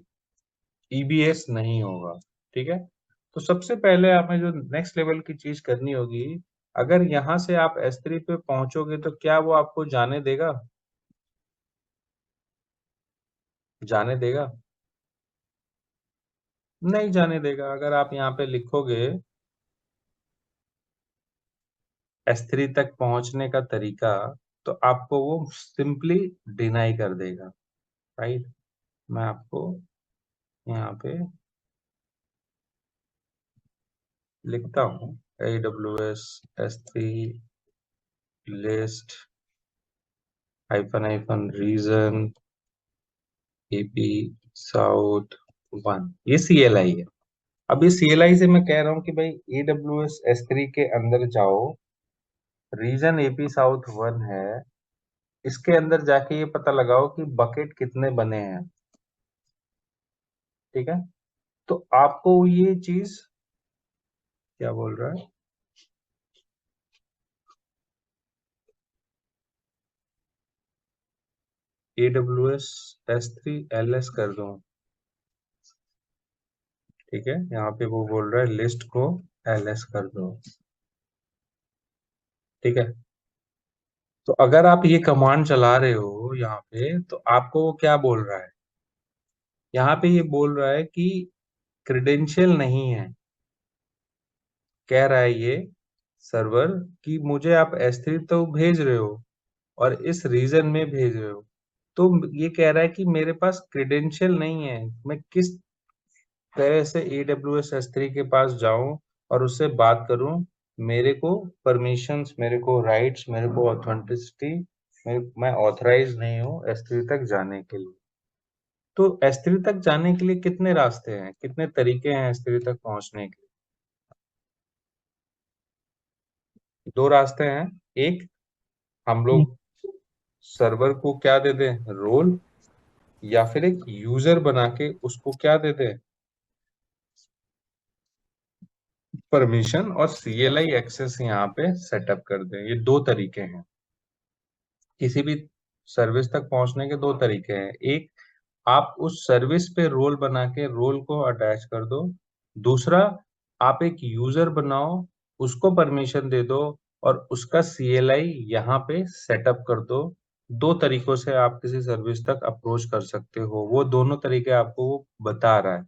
EBS नहीं होगा। ठीक है, तो सबसे पहले हमें जो नेक्स्ट लेवल की चीज करनी होगी, अगर यहाँ से आप S3 पे पहुंचोगे तो क्या वो आपको जाने देगा? जाने देगा? नहीं जाने देगा। अगर आप यहाँ पे लिखोगे S3 तक पहुंचने का तरीका, तो आपको वो सिंपली डिनाई कर देगा, राइट। मैं आपको यहाँ पे लिखता हूँ AWS S3 list hyphen region AP south 1, ये CLI है। अब ये CLI से मैं कह रहा हूँ कि भाई AWS S3 के अंदर जाओ, रीजन AP साउथ 1 है, इसके अंदर जाके ये पता लगाओ कि बकेट कितने बने हैं, ठीक है। तो आपको ये चीज क्या बोल रहा है, AWS S3 LS कर दो, ठीक है। यहाँ पे वो बोल रहा है लिस्ट को LS कर दो, ठीक है। तो अगर आप ये कमांड चला रहे हो यहाँ पे, तो आपको वो क्या बोल रहा है, यहाँ पे ये बोल रहा है कि क्रेडेंशियल नहीं है, कह रहा है ये सर्वर कि मुझे आप S3 तो भेज रहे हो और इस रीजन में भेज रहे हो, तो ये कह रहा है कि मेरे पास क्रेडेंशियल नहीं है, मैं किस तरह से AWS S3 के पास जाऊं और उससे बात करूं, मेरे को परमिशंस, मेरे को राइट्स, मेरे को ऑथेंटिसिटी, मैं ऑथराइज नहीं हूं S3 तक जाने के लिए। तो S3 तक जाने के लिए कितने रास्ते हैं, कितने तरीके हैं S3 तक पहुंचने के लिए? दो रास्ते हैं। एक, हम लोग सर्वर को क्या दे दें, रोल, या फिर एक यूजर बना के उसको क्या दे दें, परमिशन, और CLI एक्सेस यहाँ पे सेटअप कर दें। ये दो तरीके हैं, किसी भी सर्विस तक पहुंचने के दो तरीके हैं। एक, आप उस सर्विस पे रोल बना के रोल को अटैच कर दो। दूसरा, आप एक यूजर बनाओ, उसको परमिशन दे दो और उसका CLI यहाँ पे सेटअप कर दो। दो तरीकों से आप किसी सर्विस तक अप्रोच कर सकते हो। वो दोनों तरीके आपको वो बता रहा है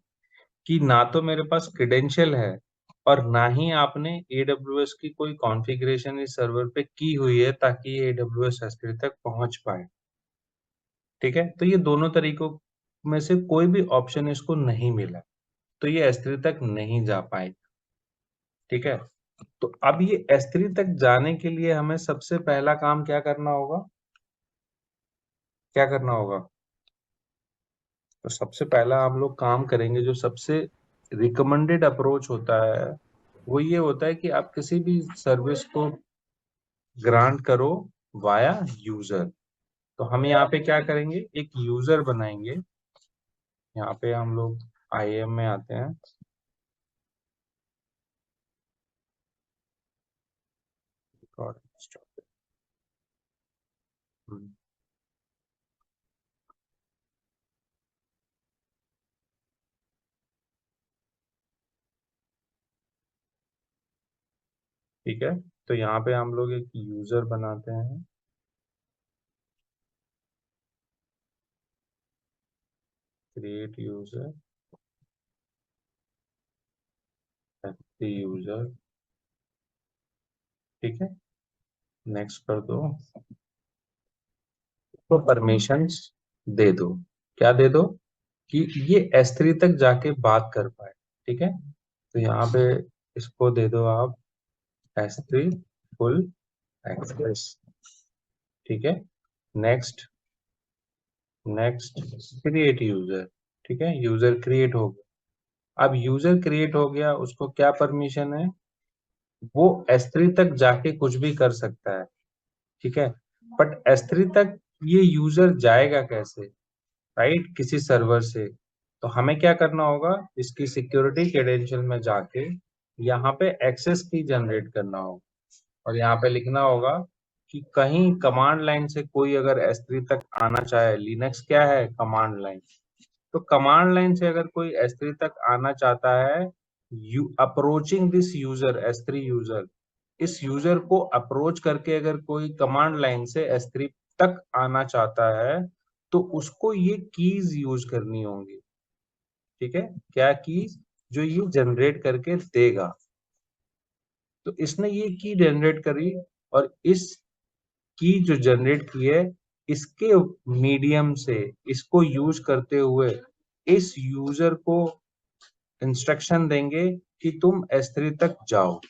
कि ना तो मेरे पास क्रेडेंशियल है और ना ही आपने AWS की कोई कॉन्फ़िगरेशन इस सर्वर पे की हुई है ताकि ये AWS S3 तक पहुंच पाए, ठीक है। तो ये दोनों तरीकों में से कोई भी ऑप्शन इसको नहीं मिला, तो ये S3 तक नहीं जा पाए, ठीक है। तो अब ये S3 तक जाने के लिए हमें सबसे पहला काम क्या करना होगा, क्या करना होगा? तो सबसे पहला हम लोग काम करेंगे, जो सबसे रिकमेंडेड अप्रोच होता है वो ये होता है कि आप किसी भी सर्विस को ग्रांट करो वाया यूजर। तो हम यहाँ पे क्या करेंगे, एक यूजर बनाएंगे। यहाँ पे हम लोग IAM में आते हैं, ठीक है। तो यहाँ पे हम लोग एक यूजर बनाते हैं, क्रिएट यूजर, यूजर, ठीक है। नेक्स्ट कर दो, तो परमिशंस दे दो। क्या दे दो? कि ये S3 तक जाके बात कर पाए, ठीक है। तो यहाँ पे इसको दे दो आप S3 फुल एक्सेस, ठीक है। नेक्स्ट, नेक्स्ट क्रिएट यूजर, ठीक है। यूजर क्रिएट हो गया। अब यूजर क्रिएट हो गया, उसको क्या परमिशन है, वो S3 तक जाके कुछ भी कर सकता है, ठीक है। बट S3 तक ये यूजर जाएगा कैसे, राइट, किसी सर्वर से। तो हमें क्या करना होगा, इसकी सिक्योरिटी क्रेडेंशियल में जाके यहाँ पे एक्सेस की जनरेट करना होगा और यहाँ पे लिखना होगा कि कहीं कमांड लाइन से कोई अगर S3 तक आना चाहे, लिनक्स क्या है, कमांड लाइन। तो कमांड लाइन से अगर कोई S3 तक आना चाहता है, you approaching this user, S3 user, इस यूजर को अप्रोच करके अगर कोई कमांड लाइन से S3 तक आना चाहता है, तो उसको ये कीज यूज करनी होंगी, ठीक है। क्या कीज? जो ये जनरेट करके देगा। तो इसने ये की जनरेट करी, और इस की जो जनरेट की है, इसके मीडियम से, इसको यूज करते हुए इस यूजर को इंस्ट्रक्शन देंगे कि तुम S3 तक जाओ।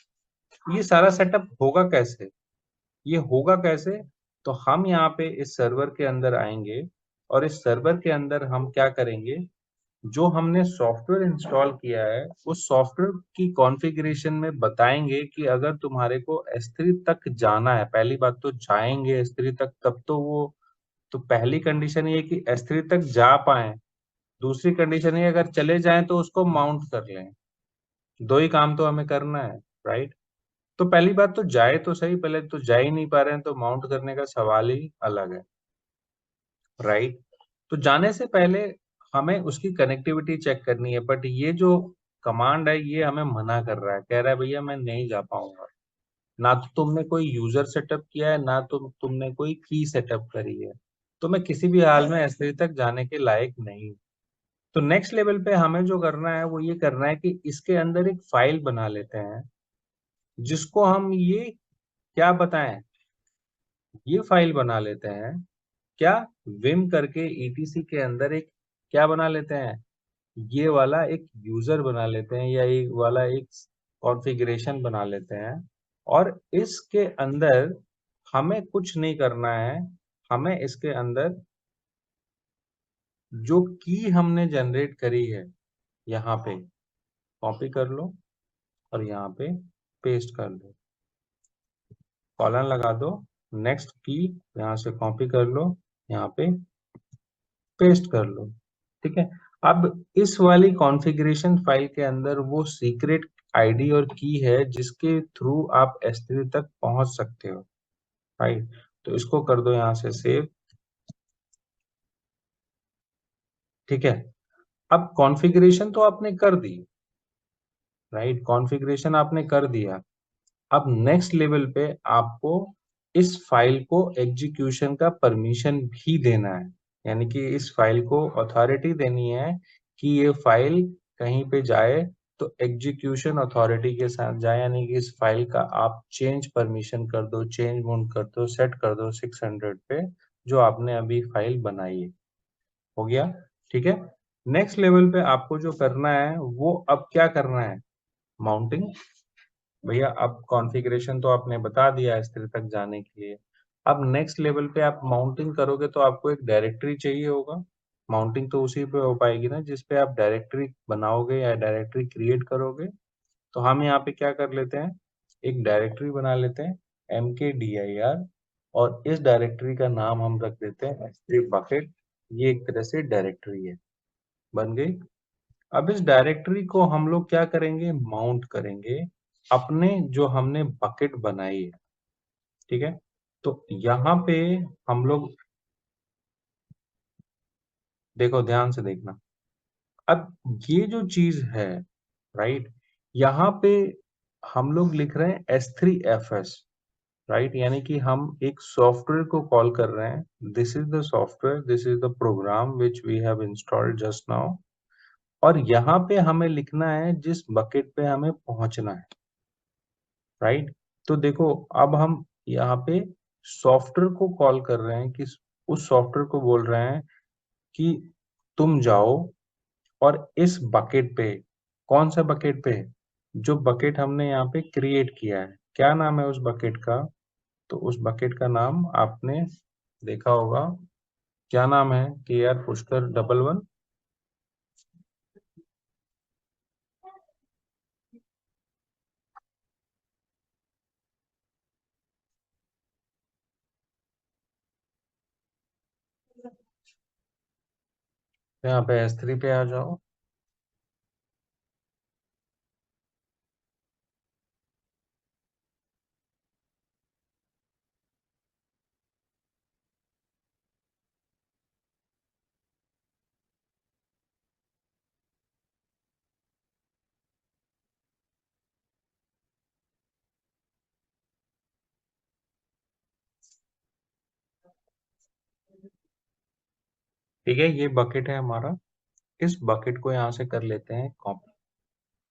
ये सारा सेटअप होगा कैसे? ये होगा कैसे? तो हम यहाँ पे इस सर्वर के अंदर आएंगे, और इस सर्वर के अंदर हम क्या करेंगे, जो हमने सॉफ्टवेयर इंस्टॉल किया है उस सॉफ्टवेयर की कॉन्फ़िगरेशन में बताएंगे कि अगर तुम्हारे को S3 तक जाना है, पहली बात तो जाएंगे S3 तक, तब तो वो, तो पहली कंडीशन ये है कि S3 तक जा पाए, दूसरी कंडीशन ये अगर चले जाएं तो उसको माउंट कर लें। दो ही काम तो हमें करना है, राइट? तो पहली बात तो जाए तो सही, पहले तो जा ही नहीं पा रहे हैं तो माउंट करने का सवाल ही अलग है, राइट? तो जाने से पहले हमें उसकी कनेक्टिविटी चेक करनी है, बट ये जो कमांड है ये हमें मना कर रहा है, कह रहा है भैया मैं नहीं जा पाऊंगा। ना तो तुमने कोई यूजर सेटअप किया है, ना तो तुमने कोई की सेटअप करी है, तो मैं किसी भी हाल में S3 तक जाने के लायक नहीं हूं। तो नेक्स्ट लेवल पे हमें जो करना है वो ये करना है कि इसके अंदर एक फाइल बना लेते हैं, जिसको हम ये क्या बताएं, ये फाइल बना लेते हैं क्या, विम करके ईटीसी के अंदर एक क्या बना लेते हैं, ये वाला एक यूजर बना लेते हैं, या एक वाला एक कॉन्फ़िगरेशन बना लेते हैं। और इसके अंदर हमें कुछ नहीं करना है, हमें इसके अंदर जो की हमने जनरेट करी है यहाँ पे कॉपी कर लो, और यहाँ पे पेस्ट कर दो, कॉलन लगा दो, नेक्स्ट की यहाँ से कॉपी कर लो, यहाँ पे पेस्ट कर लो, ठीक है? अब इस वाली कॉन्फ़िगरेशन फाइल के अंदर वो सीक्रेट आईडी और की है जिसके थ्रू आप S3 तक पहुंच सकते हो, राइट? तो इसको कर दो यहाँ से सेव, ठीक है? अब कॉन्फ़िगरेशन तो आपने कर दी, राइट? कॉन्फ़िगरेशन आपने कर दिया। अब नेक्स्ट लेवल पे आपको इस फाइल को एग्जीक्यूशन का परमिशन भी देना है, यानी कि इस फाइल को अथॉरिटी देनी है कि ये फाइल कहीं पे जाए तो एग्जीक्यूशन अथॉरिटी के साथ जाए, यानी कि इस फाइल का आप चेंज परमिशन कर दो, चेंज मोड कर दो, सेट कर दो 600 पे, जो आपने अभी फाइल बनाई है। हो गया, ठीक है? नेक्स्ट लेवल पे आपको जो करना है वो अब क्या करना है, माउंटिंग। भैया अब कॉन्फ़िगरेशन तो आपने बता दिया S3 तक जाने के लिए। अब नेक्स्ट लेवल पे आप माउंटिंग करोगे तो आपको एक डायरेक्टरी चाहिए होगा। माउंटिंग तो उसी पे हो पाएगी ना जिस पे आप डायरेक्टरी बनाओगे या डायरेक्टरी क्रिएट करोगे। तो हम यहाँ पे क्या कर लेते हैं, एक डायरेक्टरी बना लेते हैं mkdir, और इस डायरेक्टरी का नाम हम रख देते हैं S3 बकेट। ये एक तरह से डायरेक्टरी है, बन गई। अब इस डायरेक्टरी को हम लोग क्या करेंगे, माउंट करेंगे अपने जो हमने बकेट बनाई है, ठीक है? तो यहाँ पे हम लोग, देखो ध्यान से देखना, अब ये जो चीज है, राइट, यहाँ पे हम लोग लिख रहे हैं S3FS, राइट, यानी कि हम एक सॉफ्टवेयर को कॉल कर रहे हैं। This is the software, this is the program which we have installed just now, और यहाँ पे हमें लिखना है जिस बकेट पे हमें पहुंचना है, राइट? तो देखो अब हम यहाँ पे सॉफ्टवेयर को कॉल कर रहे हैं कि उस सॉफ्टवेयर को बोल रहे हैं कि तुम जाओ और इस बकेट पे, कौन सा बकेट पे, जो बकेट हमने यहाँ पे क्रिएट किया है, क्या नाम है उस बकेट का, तो उस बकेट का नाम आपने देखा होगा, क्या नाम है, KR पुष्कर 11। यहाँ पे S3 पे आ जाओ, ठीक है? ये बकेट है हमारा, इस बकेट को यहाँ से कर लेते हैं कॉपी,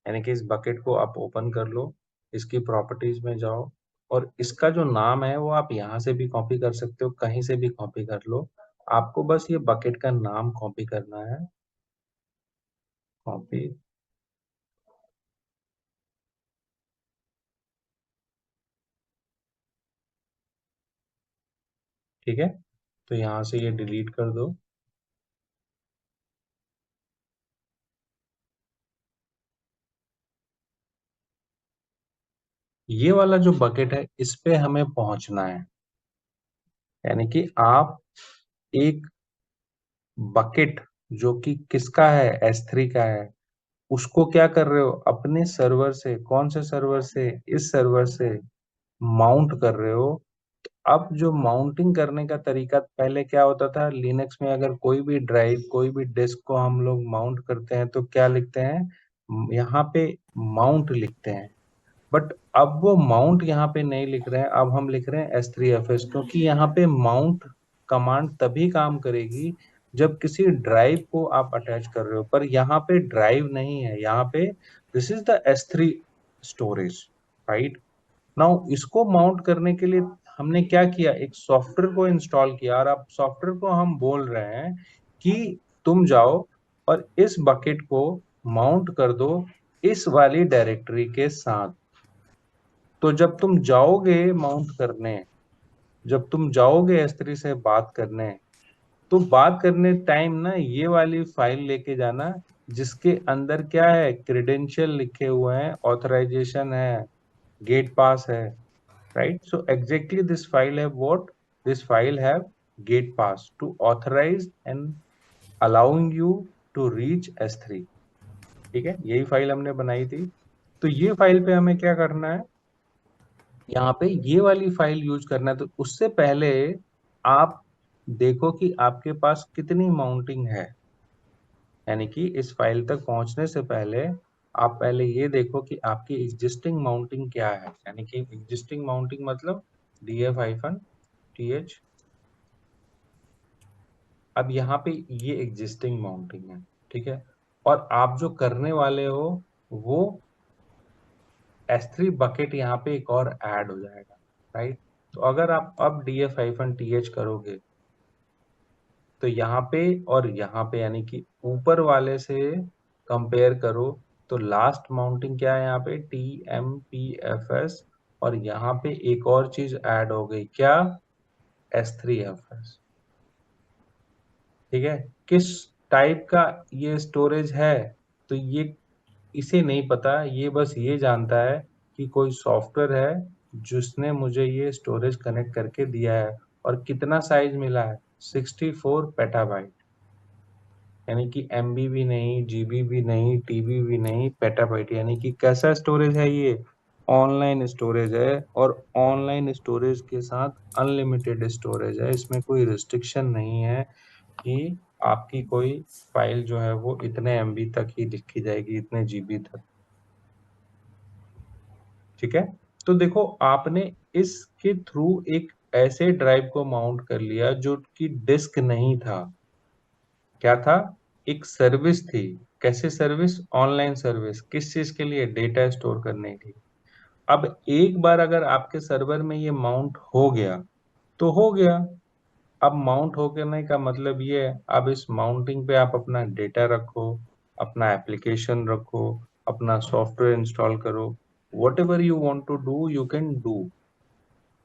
यानी कि इस बकेट को आप ओपन कर लो, इसकी प्रॉपर्टीज में जाओ, और इसका जो नाम है वो आप यहाँ से भी कॉपी कर सकते हो, कहीं से भी कॉपी कर लो। आपको बस ये बकेट का नाम कॉपी करना है, कॉपी। ठीक है, तो यहाँ से ये डिलीट कर दो। ये वाला जो बकेट है इस पे हमें पहुंचना है, यानी कि आप एक बकेट जो कि किसका है, S3 का है, उसको क्या कर रहे हो, अपने सर्वर से, कौन से सर्वर से, इस सर्वर से माउंट कर रहे हो। अब जो माउंटिंग करने का तरीका पहले क्या होता था, लिनक्स में अगर कोई भी ड्राइव, कोई भी डिस्क को हम लोग माउंट करते हैं तो क्या लिखते हैं, यहाँ पे माउंट लिखते हैं। बट अब वो माउंट यहाँ पे नहीं लिख रहे हैं, अब हम लिख रहे हैं S3FS, क्योंकि यहाँ पे माउंट कमांड तभी काम करेगी जब किसी ड्राइव को आप अटैच कर रहे हो, पर यहाँ पे ड्राइव नहीं है, यहाँ पे this is the S3 storage, right. Now इसको माउंट करने के लिए हमने क्या किया, एक सॉफ्टवेयर को इंस्टॉल किया, और अब सॉफ्टवेयर को हम बोल रहे हैं कि तुम जाओ और इस बकेट को माउंट कर दो इस वाली डायरेक्टरी के साथ। तो जब तुम जाओगे माउंट करने, जब तुम जाओगे S3 से बात करने, तो बात करने टाइम ना ये वाली फाइल लेके जाना, जिसके अंदर क्या है, क्रेडेंशियल लिखे हुए हैं, ऑथराइजेशन है, गेट पास है, right? So exactly this file have what? This file have gate pass to authorize and allowing you to reach S3। ठीक है, यही फाइल हमने बनाई थी। तो ये फाइल पे हमें क्या करना है, यहाँ पे ये वाली फाइल यूज करना है। तो उससे पहले आप देखो कि आपके पास कितनी माउंटिंग है, यानी कि इस फाइल तक पहुंचने से पहले आप पहले ये देखो कि आपकी एग्जिस्टिंग माउंटिंग क्या है, यानी कि एग्जिस्टिंग माउंटिंग मतलब df-th। अब यहाँ पे ये एग्जिस्टिंग माउंटिंग है, ठीक है। और आप जो करने वाले हो वो S3 बकेट यहाँ पे एक और ऐड हो जाएगा, राइट। तो अगर आप अब df-th करोगे तो यहाँ पे और यहाँ पे, यानी कि ऊपर वाले से कंपेयर करो, तो लास्ट माउंटिंग क्या है यहाँ पे, tmpfs, और यहाँ पे एक और चीज ऐड हो गई, क्या, S3FS। ठीक है, किस टाइप का ये स्टोरेज है, तो ये इसे नहीं पता, ये बस ये जानता है कि कोई सॉफ्टवेयर है जिसने मुझे ये स्टोरेज कनेक्ट करके दिया है, और कितना साइज मिला है, 64 पेटाबाइट, यानी कि MB भी नहीं, GB भी नहीं, TB भी नहीं, पेटाबाइट। यानी कि कैसा स्टोरेज है ये, ऑनलाइन स्टोरेज है, और ऑनलाइन स्टोरेज के साथ अनलिमिटेड स्टोरेज है, इसमें कोई रिस्ट्रिक्शन नहीं है कि आपकी कोई फाइल जो है वो इतने MB तक ही लिखी जाएगी, इतने GB तक। ठीक है, तो देखो आपने इसके थ्रू एक ऐसे ड्राइव को माउंट कर लिया जो कि डिस्क नहीं था, क्या था, एक सर्विस थी। कैसे सर्विस, ऑनलाइन सर्विस, किस चीज के लिए, डेटा स्टोर करने के लिए। अब एक बार अगर आपके सर्वर में ये माउंट हो गया तो हो गया। अब माउंट होने का मतलब ये है, अब इस माउंटिंग पे आप अपना डेटा रखो, अपना एप्लीकेशन रखो, अपना सॉफ्टवेयर इंस्टॉल करो, whatever you want to do you can do,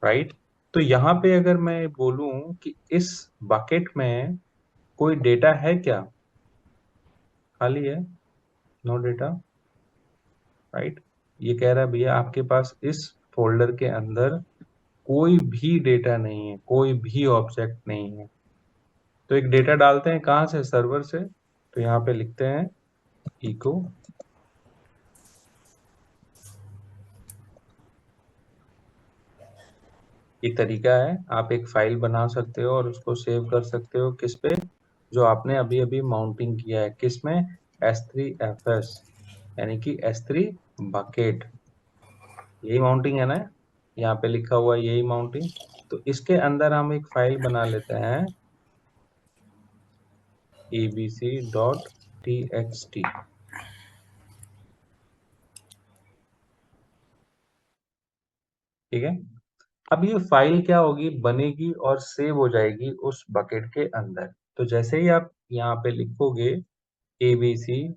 right. तो यहाँ पे अगर मैं बोलूं कि इस बकेट में कोई डेटा है क्या, खाली है, नो डेटा, राइट। ये कह रहा है भैया आपके पास इस फोल्डर के अंदर कोई भी डेटा नहीं है, कोई भी ऑब्जेक्ट नहीं है। तो एक डेटा डालते हैं, कहाँ से, सर्वर से। तो यहाँ पे लिखते हैं इको, ये तरीका है, आप एक फाइल बना सकते हो और उसको सेव कर सकते हो किस पे, जो आपने अभी अभी माउंटिंग किया है, किस में, S3FS, यानी कि S3 बकेट। यही माउंटिंग है ना, यहाँ पे लिखा हुआ है यही माउंटिंग। तो इसके अंदर हम एक फाइल बना लेते हैं, abc.txt। ठीक है। अब ये फाइल क्या होगी, बनेगी और सेव हो जाएगी उस बकेट के अंदर। तो जैसे ही आप यहाँ पे लिखोगे ABC,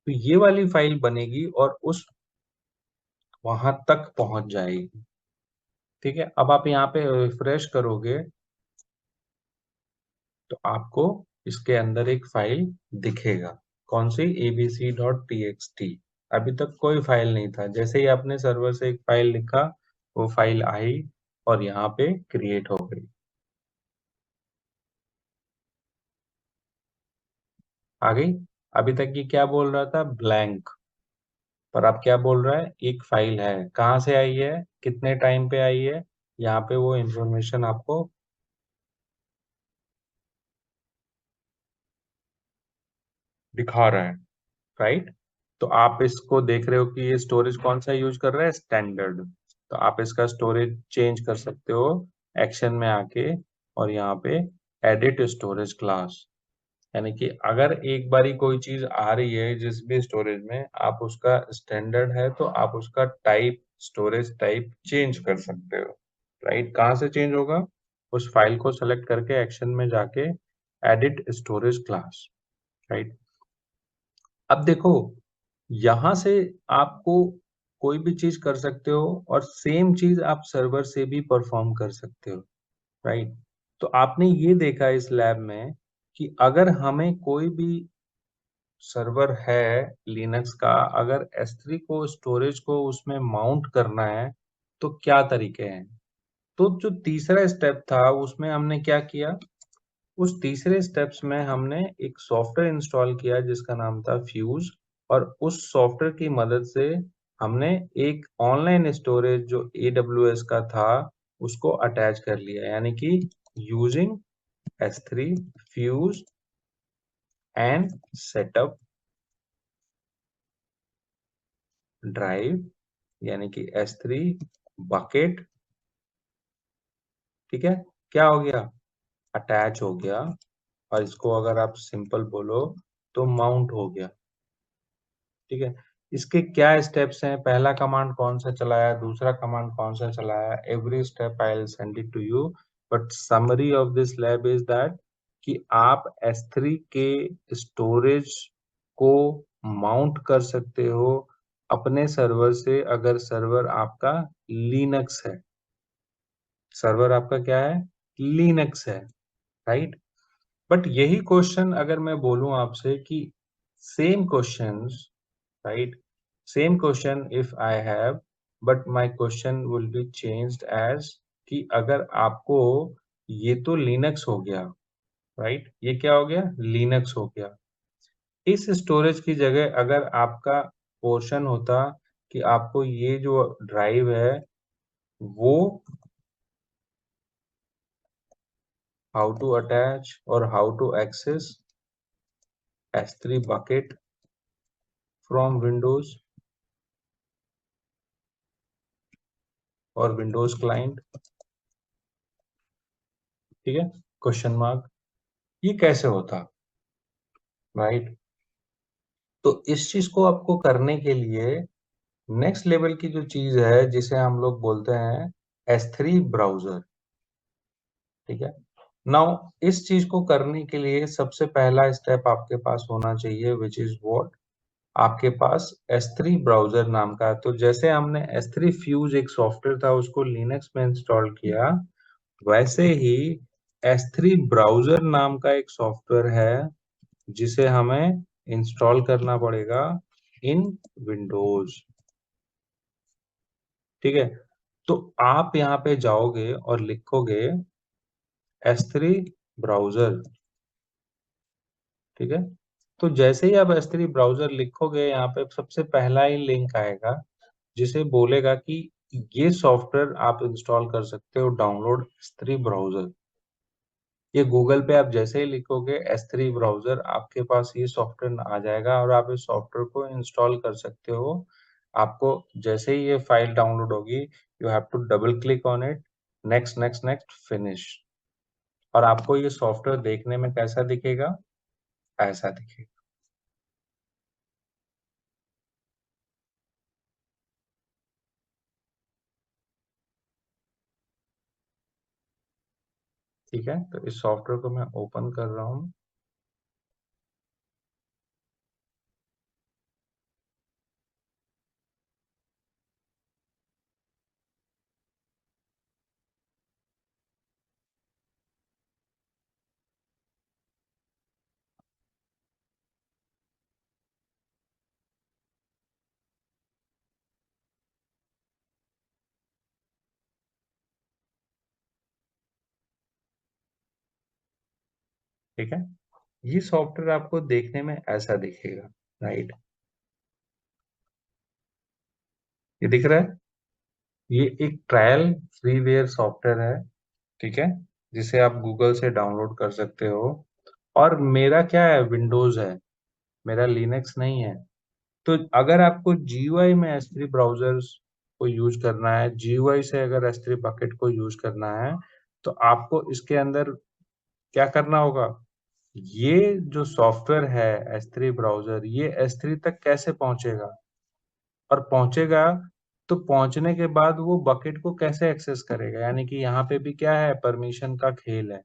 तो ये वाली फाइल बनेगी और उस वहां तक पहुंच जाएगी। ठीक है। अब आप यहाँ पे रिफ्रेश करोगे तो आपको इसके अंदर एक फाइल दिखेगा। कौन सी, abc.txt। अभी तक कोई फाइल नहीं था, जैसे ही आपने सर्वर से एक फाइल लिखा वो फाइल आई और यहाँ पे क्रिएट हो गई। आ गई। अभी तक ये क्या बोल रहा था, ब्लैंक, पर अब क्या बोल रहा है, एक फाइल है। कहाँ से आई है, कितने टाइम पे आई है, यहाँ पे वो इंफॉर्मेशन आपको दिखा रहा है, राइट। तो आप इसको देख रहे हो कि ये स्टोरेज कौन सा यूज कर रहा है, स्टैंडर्ड। तो आप इसका स्टोरेज चेंज कर सकते हो एक्शन में आके, और यहाँ पे एडिट स्टोरेज क्लास, यानी कि अगर एक बारी कोई चीज आ रही है जिस भी स्टोरेज में, आप उसका स्टैंडर्ड है तो आप उसका टाइप, स्टोरेज टाइप चेंज कर सकते हो, राइट। कहाँ से चेंज होगा, उस फाइल को सेलेक्ट करके एक्शन में जाके एडिट स्टोरेज क्लास, राइट। अब देखो, यहां से आपको कोई भी चीज कर सकते हो और सेम चीज आप सर्वर से भी परफॉर्म कर सकते हो, राइट। तो आपने ये देखा इस लैब में कि अगर हमें कोई भी सर्वर है लिनक्स का, अगर S3 को, स्टोरेज को उसमें माउंट करना है तो क्या तरीके हैं। तो जो तीसरा स्टेप था उसमें हमने क्या किया, उस तीसरे स्टेप्स में हमने एक सॉफ्टवेयर इंस्टॉल किया जिसका नाम था फ्यूज, और उस सॉफ्टवेयर की मदद से हमने एक ऑनलाइन स्टोरेज जो AWS का था उसको अटैच कर लिया, यानी कि using S3 fuse and setup drive, यानी कि S3 बकेट, ठीक है, क्या हो गया, अटैच हो गया। और इसको अगर आप सिंपल बोलो तो माउंट हो गया, ठीक है। इसके क्या स्टेप्स हैं, पहला कमांड कौन सा चलाया, दूसरा कमांड कौन सा चलाया, every step I will send it to you. But summary of this lab is that कि आप S3 के स्टोरेज को माउंट कर सकते हो अपने सर्वर से, अगर सर्वर आपका लिनक्स है, सर्वर आपका क्या है, लिनक्स है, राइट। बट यही क्वेश्चन अगर मैं बोलूं आपसे कि same questions, right, same question if I have, but my question will be changed as कि अगर आपको, ये तो लिनक्स हो गया, राइट, ये क्या हो गया, लिनक्स हो गया। इस स्टोरेज की जगह अगर आपका पोर्शन होता कि आपको ये जो ड्राइव है वो हाउ टू अटैच और how to access S3 bucket from Windows और Windows client, ठीक है, क्वेश्चन मार्क, ये कैसे होता, राइट। तो इस चीज को आपको करने के लिए नेक्स्ट लेवल की जो चीज है जिसे हम लोग बोलते हैं S3 ब्राउजर, ठीक है। नाउ इस चीज को करने के लिए सबसे पहला स्टेप आपके पास होना चाहिए, विच इज व्हाट, आपके पास S3 ब्राउजर नाम का। तो जैसे हमने S3 फ्यूज एक सॉफ्टवेयर था उसको लिनक्स में इंस्टॉल किया, वैसे ही S3 ब्राउजर नाम का एक सॉफ्टवेयर है जिसे हमें इंस्टॉल करना पड़ेगा इन विंडोज, ठीक है। तो आप यहाँ पे जाओगे और लिखोगे S3 ब्राउजर, ठीक है। तो जैसे ही आप S3 ब्राउजर लिखोगे यहाँ पे सबसे पहला ही लिंक आएगा जिसे बोलेगा कि ये सॉफ्टवेयर आप इंस्टॉल कर सकते हो, डाउनलोड S3 ब्राउजर। ये गूगल पे आप जैसे ही लिखोगे S3 ब्राउजर, आपके पास ये सॉफ्टवेयर आ जाएगा और आप इस सॉफ्टवेयर को इंस्टॉल कर सकते हो। आपको जैसे ही ये फाइल डाउनलोड होगी, you have to double click on it, next next next finish, और आपको ये सॉफ्टवेयर देखने में कैसा दिखेगा, ऐसा दिखेगा। ठीक है, तो इस सॉफ्टवेयर को मैं ओपन कर रहा हूँ। ठीक है, ये सॉफ्टवेयर आपको देखने में ऐसा दिखेगा, राइट? ये दिख रहा है, ये एक ट्रायल फ्रीवेयर सॉफ्टवेयर है, ठीक है, जिसे आप गूगल से डाउनलोड कर सकते हो। और मेरा क्या है, विंडोज है, मेरा लिनक्स नहीं है। तो अगर आपको GUI में S3 ब्राउजर्स को यूज करना है, GUI से अगर S3 बकेट को यूज करना है, तो आपको इसके अंदर क्या करना होगा, ये जो सॉफ्टवेयर है S3 ब्राउजर, ये S3 तक कैसे पहुंचेगा, और पहुंचेगा तो पहुंचने के बाद वो बकेट को कैसे एक्सेस करेगा। यानी कि यहाँ पे भी क्या है, परमिशन का खेल है।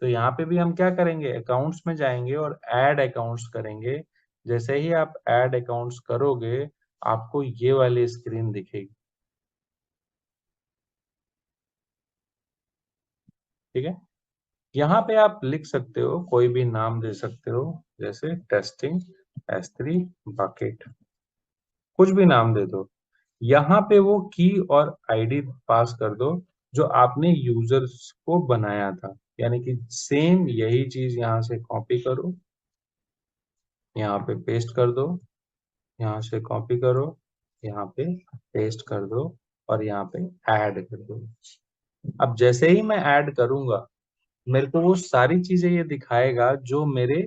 तो यहाँ पे भी हम क्या करेंगे, अकाउंट्स में जाएंगे और ऐड अकाउंट्स करेंगे। जैसे ही आप ऐड अकाउंट्स करोगे, आपको ये वाली स्क्रीन दिखेगी, ठीक है। यहाँ पे आप लिख सकते हो, कोई भी नाम दे सकते हो, जैसे टेस्टिंग S3 बकेट, कुछ भी नाम दे दो। यहाँ पे वो की और आईडी पास कर दो जो आपने यूजर्स को बनाया था। यानी कि सेम यही चीज यहाँ से कॉपी करो, यहाँ पे पेस्ट कर दो, यहाँ से कॉपी करो, यहाँ पे पेस्ट कर दो, और यहाँ पे ऐड कर दो। अब जैसे ही मैं ऐड करूंगा, मेरे को वो सारी चीजें ये दिखाएगा जो मेरे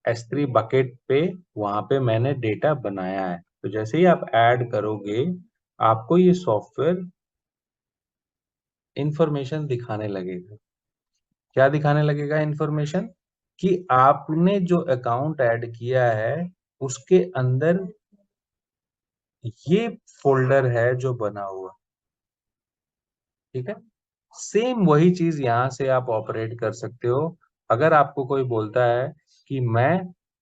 S3 बकेट पे वहां पे मैंने डेटा बनाया है। तो जैसे ही आप ऐड करोगे, आपको ये सॉफ्टवेयर इंफॉर्मेशन दिखाने लगेगा। क्या दिखाने लगेगा इंफॉर्मेशन, कि आपने जो अकाउंट ऐड किया है उसके अंदर ये फोल्डर है जो बना हुआ, ठीक है। सेम वही चीज यहाँ से आप ऑपरेट कर सकते हो। अगर आपको कोई बोलता है कि मैं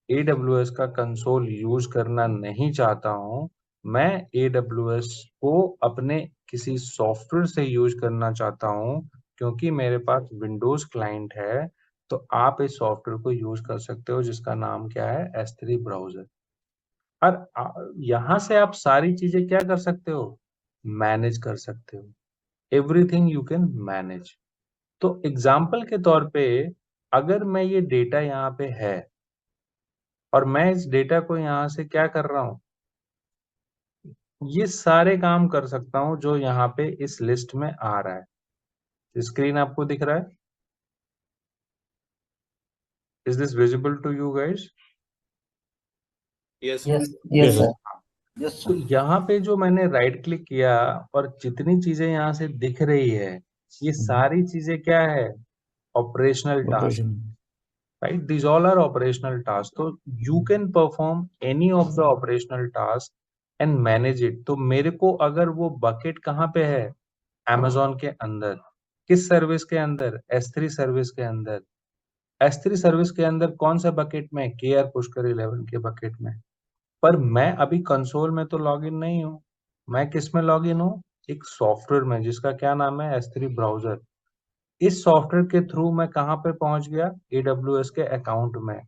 AWS का कंसोल यूज करना नहीं चाहता हूँ, मैं AWS को अपने किसी सॉफ्टवेयर से यूज करना चाहता हूँ क्योंकि मेरे पास विंडोज क्लाइंट है, तो आप इस सॉफ्टवेयर को यूज कर सकते हो जिसका नाम क्या है, S3 ब्राउजर। और यहाँ से आप सारी चीजें क्या कर सकते हो, मैनेज कर सकते हो। Everything you can manage. तो एग्जाम्पल के तौर पे, अगर मैं ये डेटा यहाँ पे है और मैं इस डेटा को यहाँ से क्या कर रहा हूँ, ये सारे काम कर सकता हूँ जो यहाँ पे इस लिस्ट में आ रहा है। स्क्रीन आपको दिख रहा है? Is this visible to you guys? Yes Yes, yes sir. Sir yes तो सर यहाँ पे जो मैंने राइट क्लिक किया और जितनी चीजें यहाँ से दिख रही है, ये सारी चीजें क्या है, operational task, Operation. right? These all are operational tasks. तो you can perform any of the operational tasks and manage it. तो मेरे को अगर वो बकेट कहाँ पे है, Amazon के अंदर, किस सर्विस के अंदर, S3 सर्विस के अंदर। S3 सर्विस के अंदर कौन सा बकेट में, KR पुष्कर 11 के बकेट में। पर मैं अभी कंसोल में तो लॉगिन नहीं हूँ, मैं किस में लॉगिन हूँ, एक सॉफ्टवेयर में जिसका क्या नाम है, S3 ब्राउजर। इस सॉफ्टवेयर के थ्रू मैं कहाँ पे पहुंच गया, AWS के अकाउंट में।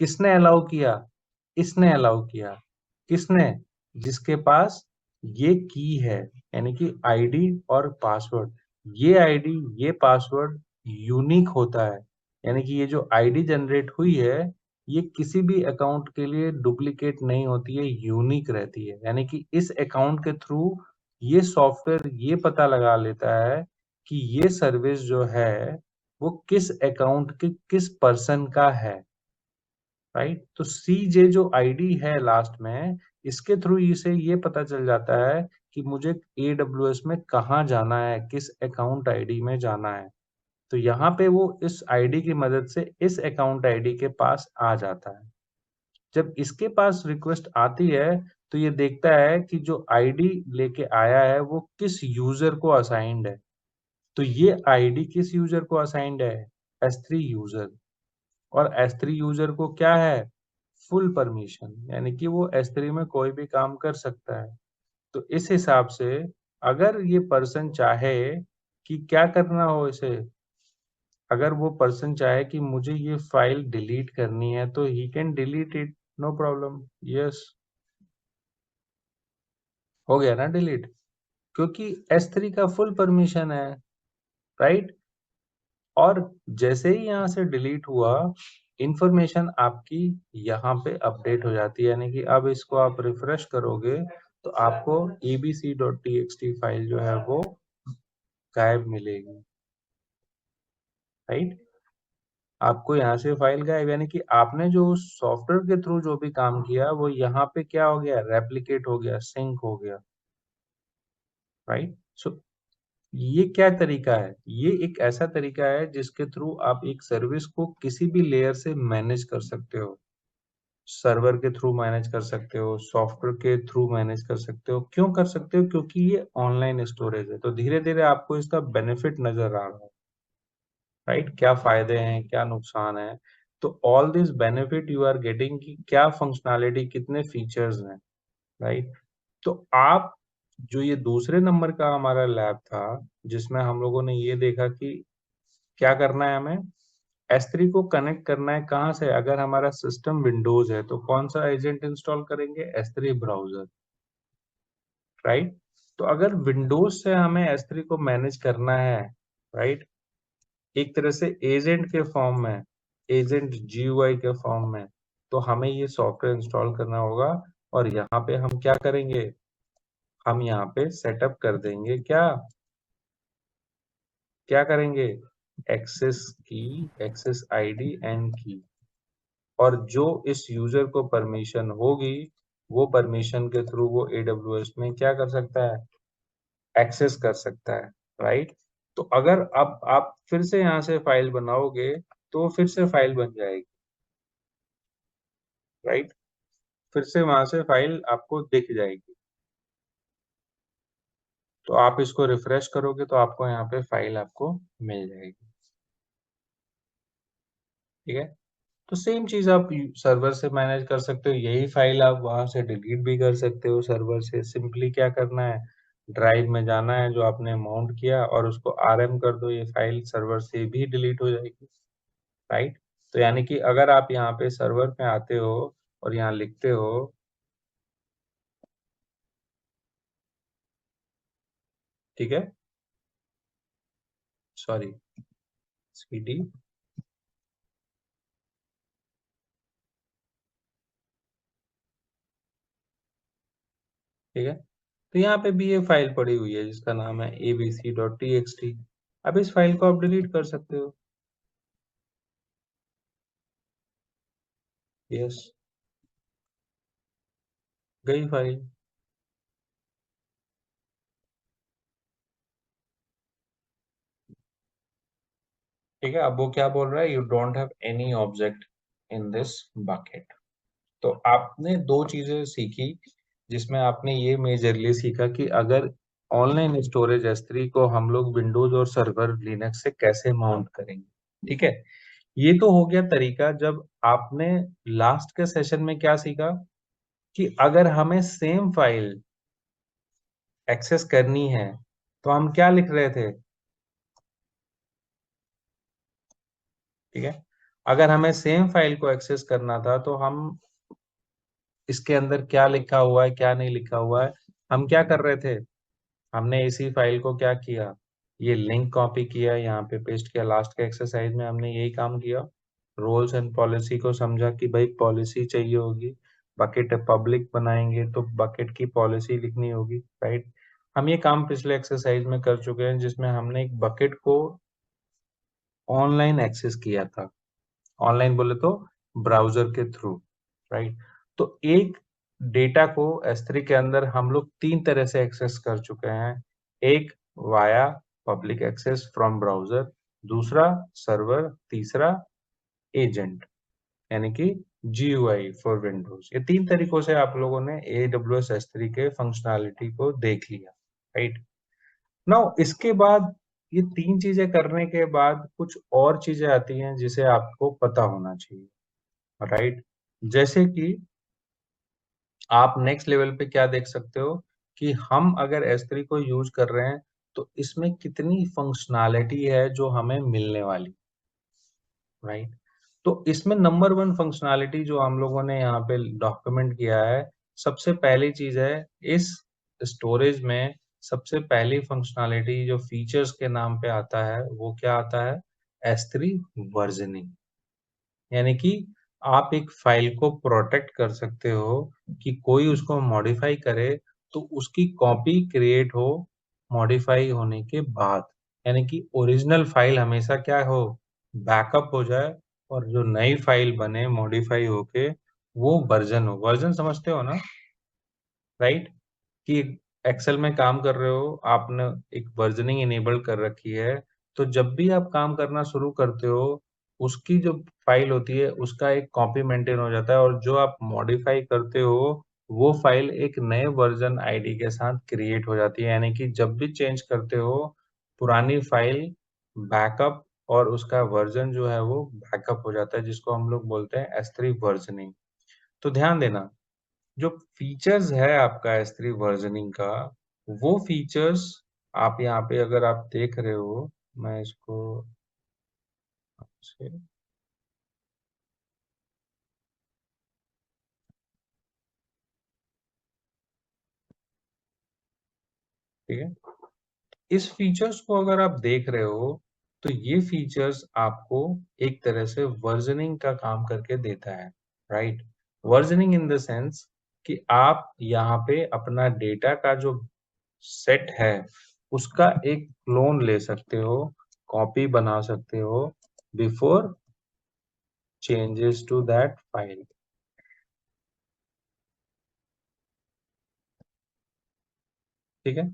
किसने अलाउ किया, इसने अलाउ किया। किसने, जिसके पास ये की है, यानी कि आईडी और पासवर्ड। ये आईडी, ये पासवर्ड यूनिक होता है। यानी कि ये जो आईडी जनरेट हुई है, ये किसी भी अकाउंट के लिए डुप्लीकेट नहीं होती है, यूनिक रहती है। यानी कि इस अकाउंट के थ्रू ये सॉफ्टवेयर ये पता लगा लेता है कि ये सर्विस जो है वो किस अकाउंट के किस पर्सन का है, राइट। तो CJ जो आईडी है लास्ट में, इसके थ्रू इसे ये पता चल जाता है कि मुझे AWS में कहाँ जाना है, किस अकाउंट आईडी में जाना है। तो यहाँ पे वो इस आईडी की मदद से इस अकाउंट आईडी के पास आ जाता है। जब इसके पास रिक्वेस्ट आती है, तो ये देखता है कि जो आईडी लेके आया है वो किस यूजर को असाइंड है। तो ये आईडी किस यूजर को असाइंड है? S3 user. और S3 यूजर को क्या है? फुल परमिशन, यानी कि वो S3 में कोई भी काम कर सकता है। तो इस हिसाब से अगर ये पर्सन चाहे कि क्या करना हो इसे, अगर वो पर्सन चाहे कि मुझे ये फाइल डिलीट करनी है तो he can delete it, no problem. Yes, हो गया ना डिलीट, क्योंकि S3 का फुल परमिशन है, राइट। और जैसे ही यहाँ से डिलीट हुआ, इंफॉर्मेशन आपकी यहाँ पे अपडेट हो जाती है, यानी कि अब इसको आप रिफ्रेश करोगे तो आपको abc.txt फाइल जो है वो गायब मिलेगी, राइट। आपको यहाँ से फाइल गायब, यानी कि आपने जो सॉफ्टवेयर के थ्रू जो भी काम किया वो यहाँ पे क्या हो गया? रेप्लिकेट हो गया, सिंक हो गया, राइट। सो ये क्या तरीका है? ये एक ऐसा तरीका है जिसके थ्रू आप एक सर्विस को किसी भी लेयर से मैनेज कर सकते हो। सर्वर के थ्रू मैनेज कर सकते हो, सॉफ्टवेयर के थ्रू मैनेज कर सकते हो। क्यों कर सकते हो? क्योंकि ये ऑनलाइन स्टोरेज है। तो धीरे धीरे आपको इसका बेनिफिट नजर आ रहा है, राइट। क्या फायदे हैं, क्या नुकसान है? तो all this benefit you are getting की क्या फंक्शनैलिटी, कितने फीचर्स हैं, राइट। तो आप जो ये दूसरे नंबर का हमारा लैब था जिसमें हम लोगों ने ये देखा कि क्या करना है हमें, S3 को कनेक्ट करना है कहाँ से? अगर हमारा सिस्टम विंडोज है तो कौन सा एजेंट इंस्टॉल करेंगे? S3 browser, right. तो अगर विंडोज से हमें S3 को मैनेज करना है, राइट, एक तरह से एजेंट के फॉर्म में, एजेंट GUI के फॉर्म में, तो हमें ये सॉफ्टवेयर इंस्टॉल करना होगा। और यहाँ पे हम क्या करेंगे? हम यहाँ पे सेटअप कर देंगे क्या करेंगे? एक्सेस की, एक्सेस आईडी एंड की। और जो इस यूजर को परमिशन होगी वो परमिशन के थ्रू वो AWS में क्या कर सकता है? एक्सेस कर सकता है, राइट। तो अगर अब आप फिर से यहाँ से फाइल बनाओगे तो फिर से फाइल बन जाएगी, राइट। फिर से वहां से फाइल आपको दिख जाएगी। तो आप इसको रिफ्रेश करोगे तो आपको यहाँ पे फाइल आपको मिल जाएगी, ठीक है। तो सेम चीज आप सर्वर से मैनेज कर सकते हो, यही फाइल आप वहां से डिलीट भी कर सकते हो सर्वर से। सिंपली क्या करना है? ड्राइव में जाना है जो आपने माउंट किया और उसको RM कर दो, ये फाइल सर्वर से भी डिलीट हो जाएगी, राइट। तो यानी कि अगर आप यहाँ पे सर्वर पे आते हो और यहाँ लिखते हो, ठीक है, सॉरी, CD, ठीक है। तो यहाँ पे भी ये फाइल पड़ी हुई है जिसका नाम है abc.txt। अब इस फाइल को आप डिलीट कर सकते हो, यस, गई फाइल, ठीक है। अब वो क्या बोल रहा है? You don't have any object in this bucket. तो आपने दो चीजें सीखी जिसमें आपने ये मेजरली सीखा कि अगर ऑनलाइन स्टोरेज S3 को हम लोग विंडोज और सर्वर लिनक्स से कैसे माउंट करेंगे, ठीक है। ये तो हो गया तरीका। जब आपने लास्ट के सेशन में क्या सीखा कि अगर हमें सेम फाइल एक्सेस करनी है तो हम क्या लिख रहे थे, ठीक है। अगर हमें सेम फाइल को एक्सेस करना था तो हम इसके अंदर क्या लिखा हुआ है क्या नहीं लिखा हुआ है, हम क्या कर रहे थे? हमने इसी फाइल को क्या किया? ये लिंक कॉपी किया, यहाँ पे पेस्ट किया। लास्ट के एक्सरसाइज में हमने यही काम किया। रोल्स एंड पॉलिसी को समझा कि भाई पॉलिसी चाहिए होगी, बकेट पब्लिक बनाएंगे तो बकेट की पॉलिसी लिखनी होगी, राइट। हम ये काम पिछले एक्सरसाइज में कर चुके हैं जिसमें हमने एक बकेट को ऑनलाइन एक्सेस किया था। ऑनलाइन बोले तो ब्राउजर के थ्रू, राइट। तो एक डेटा को S3 के अंदर हम लोग तीन तरह से एक्सेस कर चुके हैं। एक via public access from browser, दूसरा सर्वर, तीसरा एजेंट, यानी कि GUI फॉर विंडोज। ये तीन तरीकों से आप लोगों ने AWS S3 के फंक्शनैलिटी को देख लिया, राइट। नाउ इसके बाद ये 3 चीजें करने के बाद कुछ और चीजें आती हैं जिसे आपको पता होना चाहिए, राइट? जैसे कि आप नेक्स्ट लेवल पे क्या देख सकते हो कि हम अगर S3 को यूज कर रहे हैं तो इसमें कितनी फंक्शनैलिटी है जो हमें मिलने वाली, राइट? तो इसमें नंबर 1 फंक्शनैलिटी जो हम लोगों ने यहाँ पे डॉक्यूमेंट किया है, सबसे पहली चीज है इस स्टोरेज में सबसे पहली फंक्शनैलिटी जो फीचर्स के नाम पे आता है वो क्या आता है? S3 versioning. यानी कि आप एक फाइल को प्रोटेक्ट कर सकते हो कि कोई उसको मॉडिफाई करे तो उसकी कॉपी क्रिएट हो मॉडिफाई होने के बाद, यानी कि ओरिजिनल फाइल हमेशा क्या हो? बैकअप हो जाए और जो नई फाइल बने मॉडिफाई होके वो वर्जन हो। वर्जन समझते हो ना, राइट? कि एक्सेल में काम कर रहे हो, आपने एक वर्जनिंग इनेबल कर रखी है, तो जब भी आप काम करना शुरू करते हो, उसकी जो फाइल होती है, उसका एक कॉपी मेंटेन हो जाता है और जो आप मॉडिफाई करते हो, वो फाइल एक नए वर्जन आईडी के साथ क्रिएट हो जाती है। यानी कि जब भी चेंज करते हो, पुरानी फाइल बैकअप और उसका वर्जन जो है वो बैकअप हो जाता है, जिसको हम लोग बोलते हैं S3 वर्जनिंग। तो ध्यान देना, जो फीचर्स है आपका S3 वर्जनिंग का, वो फीचर्स आप यहाँ पे अगर आप देख रहे हो, मैं इसको से ठीक है, इस फीचर्स को अगर आप देख रहे हो तो ये फीचर्स आपको एक तरह से वर्जनिंग का काम करके देता है, right? Versioning in the sense कि आप यहाँ पे अपना डेटा का जो सेट है उसका एक क्लोन ले सकते हो, कॉपी बना सकते हो before changes to that file। ठीक है,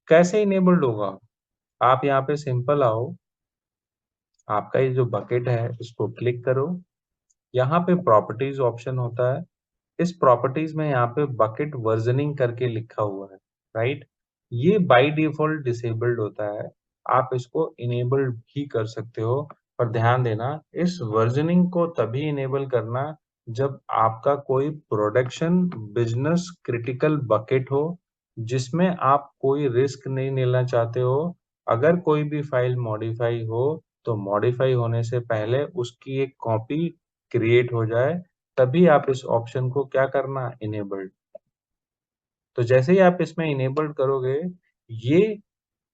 कैसे इनेबल्ड होगा? आप यहाँ पे सिंपल आओ, आपका ये जो बकेट है इसको क्लिक करो, यहाँ पे प्रॉपर्टीज ऑप्शन होता है, इस प्रॉपर्टीज में यहाँ पे बकेट वर्जनिंग करके लिखा हुआ है, राइट? ये बाय डिफॉल्ट डिसेबल्ड होता है, आप इसको इनेबल्ड भी कर सकते हो। पर ध्यान देना, इस वर्जनिंग को तभी इनेबल करना जब आपका कोई प्रोडक्शन बिजनेस क्रिटिकल बकेट हो जिसमें आप कोई रिस्क नहीं लेना चाहते हो। अगर कोई भी फाइल मॉडिफाई हो तो मॉडिफाई होने से पहले उसकी एक कॉपी क्रिएट हो जाए, तभी आप इस ऑप्शन को क्या करना? इनेबल्ड। तो जैसे ही आप इसमें इनेबल्ड करोगे, ये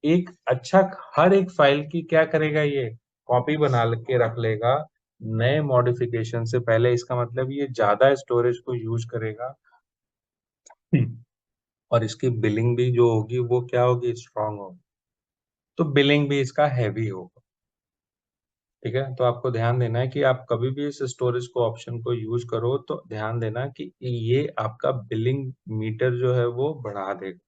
एक अच्छा हर एक फाइल की क्या करेगा? ये कॉपी बना के रख लेगा नए मॉडिफिकेशन से पहले। इसका मतलब ये ज्यादा स्टोरेज को यूज करेगा और इसकी बिलिंग भी जो होगी वो क्या होगी? स्ट्रांग होगी, तो बिलिंग भी इसका हैवी होगा। ठीक है, तो आपको ध्यान देना है कि आप कभी भी इस स्टोरेज को ऑप्शन को यूज करो तो ध्यान देना कि ये आपका बिलिंग मीटर जो है वो बढ़ा देगा।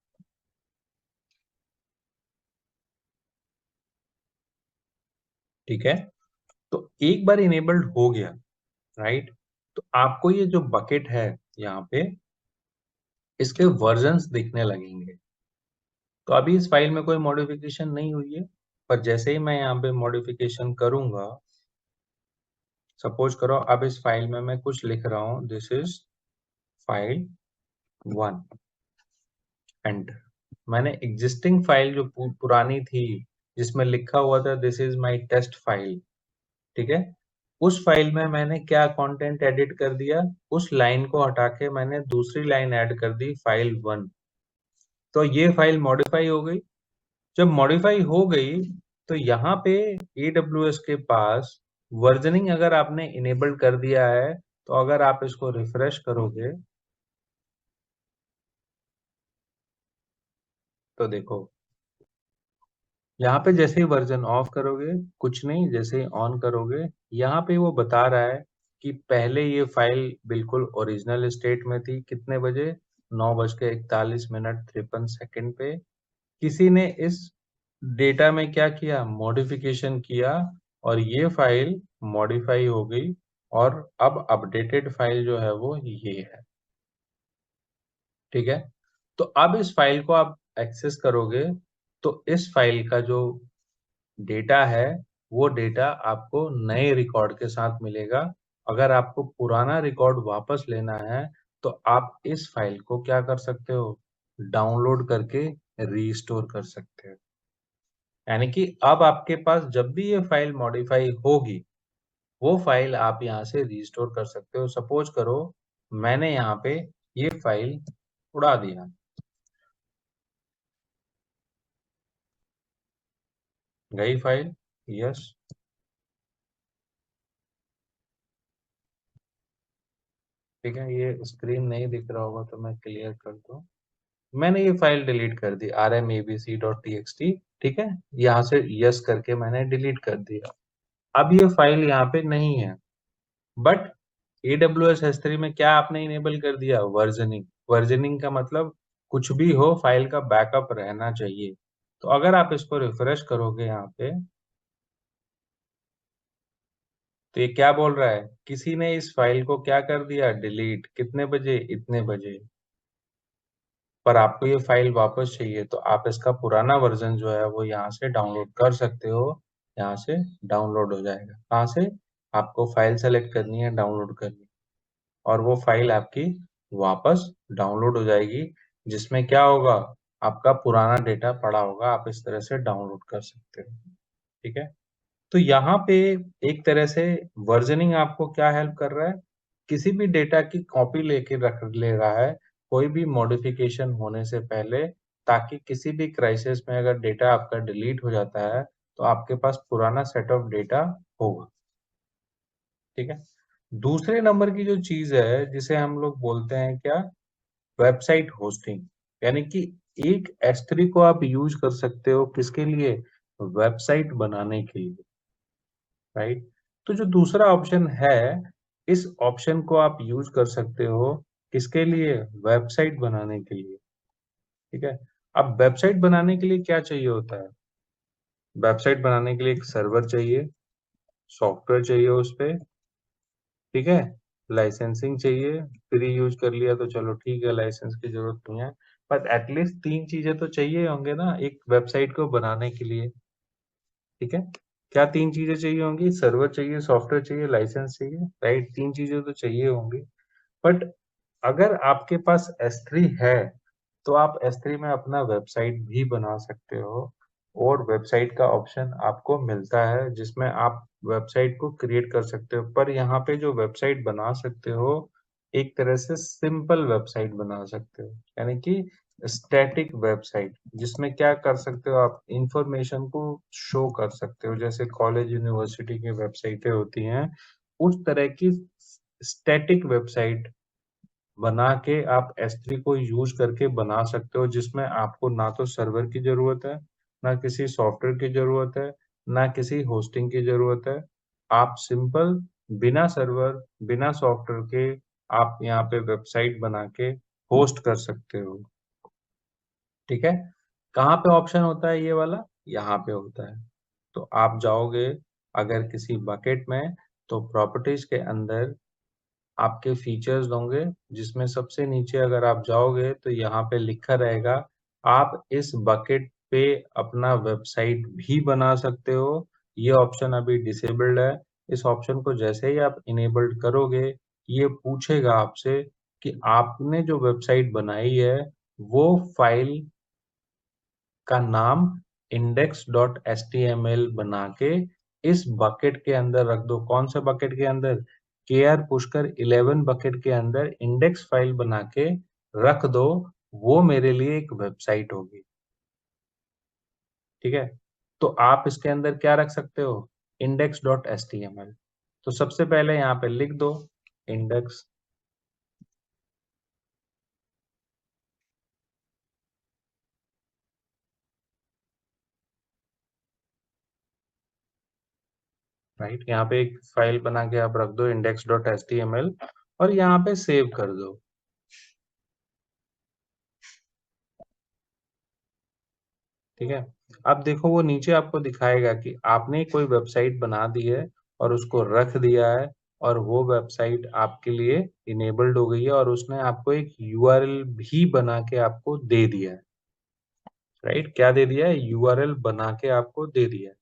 ठीक है, तो एक बार इनेबल्ड हो गया, राइट? तो आपको ये जो बकेट है यहाँ पे, इसके वर्जन्स दिखने लगेंगे। तो अभी इस फाइल में कोई मॉडिफिकेशन नहीं हुई है, पर जैसे ही मैं यहाँ पे मॉडिफिकेशन करूंगा, सपोज करो अब इस फाइल में मैं कुछ लिख रहा हूँ, दिस इज फाइल 1, एंटर। मैंने एग्जिस्टिंग फाइल जो पुरानी थी जिसमें लिखा हुआ था this is my test file, ठीक है, उस फाइल में मैंने क्या कंटेंट एडिट कर दिया? उस लाइन को हटा के मैंने दूसरी लाइन ऐड कर दी, फाइल 1। तो ये फाइल मॉडिफाई हो गई। जब मॉडिफाई हो गई तो यहाँ पे AWS के पास वर्जनिंग अगर आपने इनेबल कर दिया है, तो अगर आप इसको रिफ्रेश करोगे तो देखो, यहाँ पे जैसे ही वर्जन ऑफ करोगे कुछ नहीं, जैसे ही ऑन करोगे यहाँ पे वो बता रहा है कि पहले ये फाइल बिल्कुल ओरिजिनल स्टेट में थी, कितने बजे? 9:41 53 पे। किसी ने इस डेटा में क्या किया? मॉडिफिकेशन किया और ये फाइल मॉडिफाई हो गई और अब अपडेटेड फाइल जो है वो ये है। ठीक है, तो अब इस फाइल को आप एक्सेस करोगे तो इस फाइल का जो डेटा है वो डेटा आपको नए रिकॉर्ड के साथ मिलेगा। अगर आपको पुराना रिकॉर्ड वापस लेना है तो आप इस फाइल को क्या कर सकते हो, डाउनलोड करके रीस्टोर कर सकते हो। यानी कि अब आपके पास जब भी ये फाइल मॉडिफाई होगी, वो फाइल आप यहाँ से रीस्टोर कर सकते हो। सपोज करो मैंने यहाँ पे ये फाइल उड़ा दिया, गई फाइल, यस। ठीक है, ये स्क्रीन नहीं दिख रहा होगा तो मैं क्लियर कर दूं। मैंने ये फाइल डिलीट कर दी rmabc.txt। ठीक है, यहाँ से यस करके मैंने डिलीट कर दिया। अब ये फाइल यहाँ पे नहीं है, बट AWS S3 में क्या आपने इनेबल कर दिया, वर्जनिंग। वर्जनिंग का मतलब कुछ भी हो फाइल का बैकअप रहना चाहिए। तो अगर आप इसको रिफ्रेश करोगे यहाँ पे तो ये क्या बोल रहा है, किसी ने इस फाइल को क्या कर दिया, डिलीट। कितने बजे, इतने बजे। पर आपको ये फाइल वापस चाहिए तो आप इसका पुराना वर्जन जो है वो यहाँ से डाउनलोड कर सकते हो। यहाँ से डाउनलोड हो जाएगा। कहाँ से, आपको फाइल सेलेक्ट करनी है, डाउनलोड करनी है, और वो फाइल आपकी वापस डाउनलोड हो जाएगी, जिसमें क्या होगा, आपका पुराना डेटा पड़ा होगा। आप इस तरह से डाउनलोड कर सकते हो। ठीक है, तो यहाँ पे एक तरह से वर्जनिंग आपको क्या हेल्प कर रहा है, किसी भी डेटा की कॉपी लेके रख ले रहा है कोई भी मॉडिफिकेशन होने से पहले, ताकि किसी भी क्राइसिस में अगर डेटा आपका डिलीट हो जाता है तो आपके पास पुराना सेट ऑफ डेटा होगा। ठीक है, दूसरे नंबर की जो चीज है जिसे हम लोग बोलते हैं क्या, वेबसाइट होस्टिंग। यानी कि एक S3 को आप यूज कर सकते हो किसके लिए, वेबसाइट बनाने के लिए, राइट। तो जो दूसरा ऑप्शन है, इस ऑप्शन को आप यूज कर सकते हो किसके लिए, वेबसाइट बनाने के लिए। ठीक है, अब वेबसाइट बनाने के लिए क्या चाहिए होता है, वेबसाइट बनाने के लिए एक सर्वर चाहिए, सॉफ्टवेयर चाहिए उस पे। ठीक है, लाइसेंसिंग चाहिए। फ्री यूज कर लिया तो चलो ठीक है, लाइसेंस की जरूरत नहीं है, पर एटलीस्ट 3 चीजें तो चाहिए होंगे ना एक वेबसाइट को बनाने के लिए। ठीक है, क्या 3 चीजें चाहिए होंगी, सर्वर चाहिए, सॉफ्टवेयर चाहिए, लाइसेंस चाहिए, राइट। 3 चीजें तो चाहिए होंगी। बट अगर आपके पास S3 है तो आप S3 में अपना वेबसाइट भी बना सकते हो, और वेबसाइट का ऑप्शन आपको मिलता है जिसमें आप वेबसाइट को क्रिएट कर सकते हो। पर यहाँ पे जो वेबसाइट बना सकते हो, एक तरह से सिंपल वेबसाइट बना सकते हो, यानी कि स्टैटिक वेबसाइट, जिसमें क्या कर सकते हो, आप इंफॉर्मेशन को शो कर सकते हो, जैसे कॉलेज यूनिवर्सिटी की वेबसाइटें होती हैं, उस तरह की स्टैटिक वेबसाइट बना के आप S3 को यूज करके बना सकते हो, जिसमें आपको ना तो सर्वर की जरूरत है, ना किसी सॉफ्टवेयर की जरूरत है, ना किसी होस्टिंग की जरूरत है। आप सिंपल बिना सर्वर बिना सॉफ्टवेयर के आप यहाँ पे वेबसाइट बना के होस्ट कर सकते हो। ठीक है, कहाँ पे ऑप्शन होता है ये वाला, यहाँ पे होता है। तो आप जाओगे अगर किसी बकेट में, तो प्रॉपर्टीज के अंदर आपके फीचर्स होंगे, जिसमें सबसे नीचे अगर आप जाओगे तो यहाँ पे लिखा रहेगा, आप इस बकेट पे अपना वेबसाइट भी बना सकते हो। ये ऑप्शन अभी डिसेबल्ड है। इस ऑप्शन को जैसे ही आप इनेबल्ड करोगे, ये पूछेगा आपसे कि आपने जो वेबसाइट बनाई है वो फाइल का नाम index.html बना के इस बकेट के अंदर रख दो। कौन से बकेट के अंदर, KR पुष्कर 11 बकेट के अंदर इंडेक्स फाइल बना के रख दो। वो मेरे लिए एक वेबसाइट होगी। ठीक है, तो आप इसके अंदर क्या रख सकते हो, index.html। तो सबसे पहले यहाँ पे लिख दो इंडेक्स, राइट। यहाँ पे एक फाइल बना के आप रख दो index.html, और यहाँ पे सेव कर दो। ठीक है, अब देखो वो नीचे आपको दिखाएगा कि आपने कोई वेबसाइट बना दी है और उसको रख दिया है, और वो वेबसाइट आपके लिए इनेबल्ड हो गई है, और उसने आपको एक URL भी बना के आपको दे दिया है, राइट। क्या दे दिया है, URL बना के आपको दे दिया है।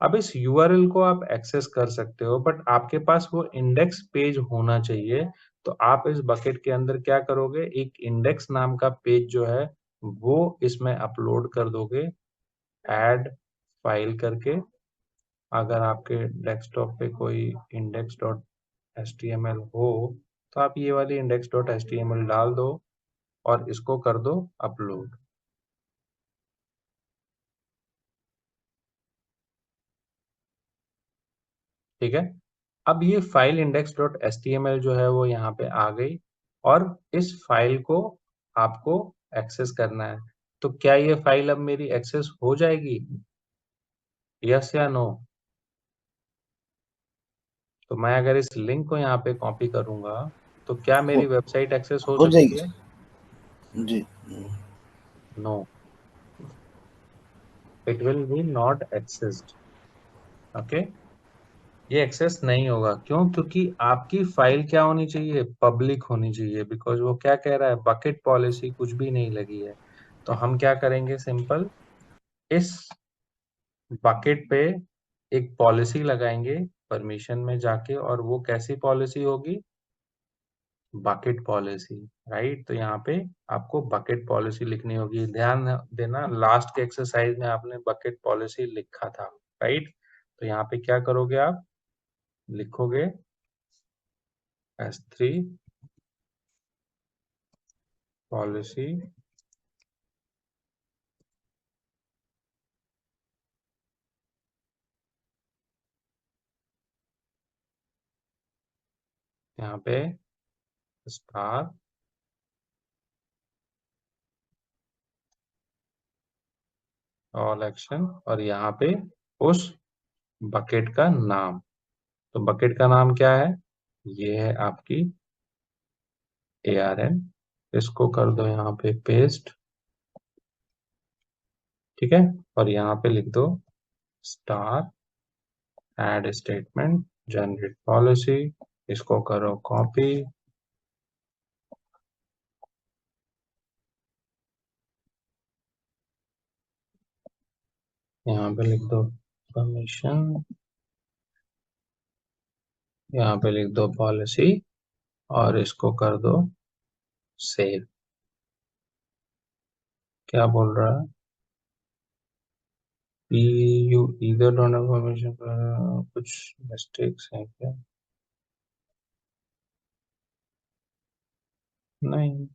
अब इस यूआरएल को आप एक्सेस कर सकते हो, बट आपके पास वो इंडेक्स पेज होना चाहिए। तो आप इस बकेट के अंदर क्या करोगे, एक इंडेक्स नाम का पेज जो है वो इसमें अपलोड कर दोगे, ऐड फाइल करके। अगर आपके डेस्कटॉप पे कोई इंडेक्स डॉट एच हो तो आप ये वाली इंडेक्स डॉट एच डाल दो और इसको कर दो अपलोड। ठीक है, अब ये फाइल इंडेक्स डॉट एच जो है वो यहाँ पे आ गई, और इस फाइल को आपको एक्सेस करना है। तो क्या ये फाइल अब मेरी एक्सेस हो जाएगी, यस या नो? तो मैं अगर इस लिंक को यहाँ पे कॉपी करूंगा तो क्या मेरी वेबसाइट एक्सेस हो हो सकती जाएगी है? जी। No, it will be not accessed. Okay, ये एक्सेस नहीं होगा। क्यों? क्योंकि आपकी फाइल क्या होनी चाहिए, पब्लिक होनी चाहिए, बिकॉज वो क्या कह रहा है, बकेट पॉलिसी कुछ भी नहीं लगी है। तो हम क्या करेंगे, सिंपल इस बकेट पे एक पॉलिसी लगाएंगे परमिशन में जाके, और वो कैसी पॉलिसी होगी, बकेट पॉलिसी। राइट, तो यहाँ पे आपको बकेट पॉलिसी लिखनी होगी। ध्यान देना, लास्ट के एक्सरसाइज में आपने बकेट पॉलिसी लिखा था। राइट, तो यहाँ पे क्या करोगे, आप लिखोगे S3 पॉलिसी, यहाँ पे स्टार ऑल एक्शन, और यहाँ पे उस बकेट का नाम। तो बकेट का नाम क्या है, ये है आपकी ARN। इसको कर दो यहाँ पे पेस्ट। ठीक है, और यहाँ पे लिख दो star add statement generate policy. इसको करो कॉपी, यहाँ पे लिख दो परमिशन, यहाँ पे लिख दो पॉलिसी, और इसको कर दो सेव। क्या बोल रहा है, you either don't have permission, कुछ मिस्टेक्स हैं क्या? नहीं,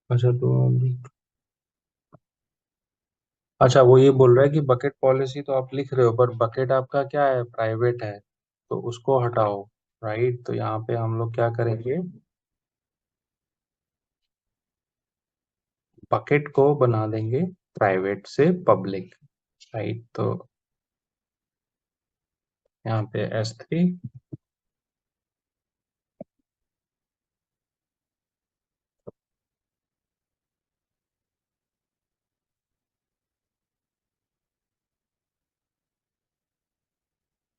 अच्छा तो अच्छा, वो ये बोल रहा है कि बकेट पॉलिसी तो आप लिख रहे हो, पर बकेट आपका क्या है, प्राइवेट है, तो उसको हटाओ। राइट, तो यहाँ पे हम लोग क्या करेंगे, बकेट को बना देंगे प्राइवेट से पब्लिक। राइट, तो यहाँ पे S3,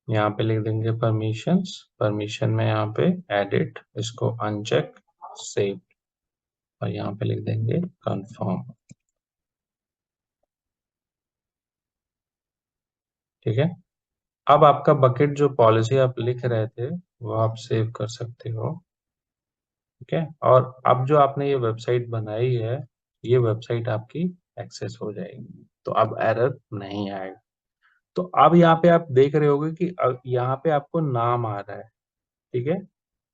यहाँ पे लिख देंगे परमिशंस, परमिशन में यहाँ पे एडिट, इसको अनचेक, सेव, और यहाँ पे लिख देंगे कंफर्म। ठीक है, अब आपका बकेट जो पॉलिसी आप लिख रहे थे वो आप सेव कर सकते हो। ठीक है, और अब जो आपने ये वेबसाइट बनाई है, ये वेबसाइट आपकी एक्सेस हो जाएगी, तो अब एरर नहीं आएगा। तो अब यहाँ पे आप देख रहे होगे कि यहाँ पे आपको नाम आ रहा है। ठीक है,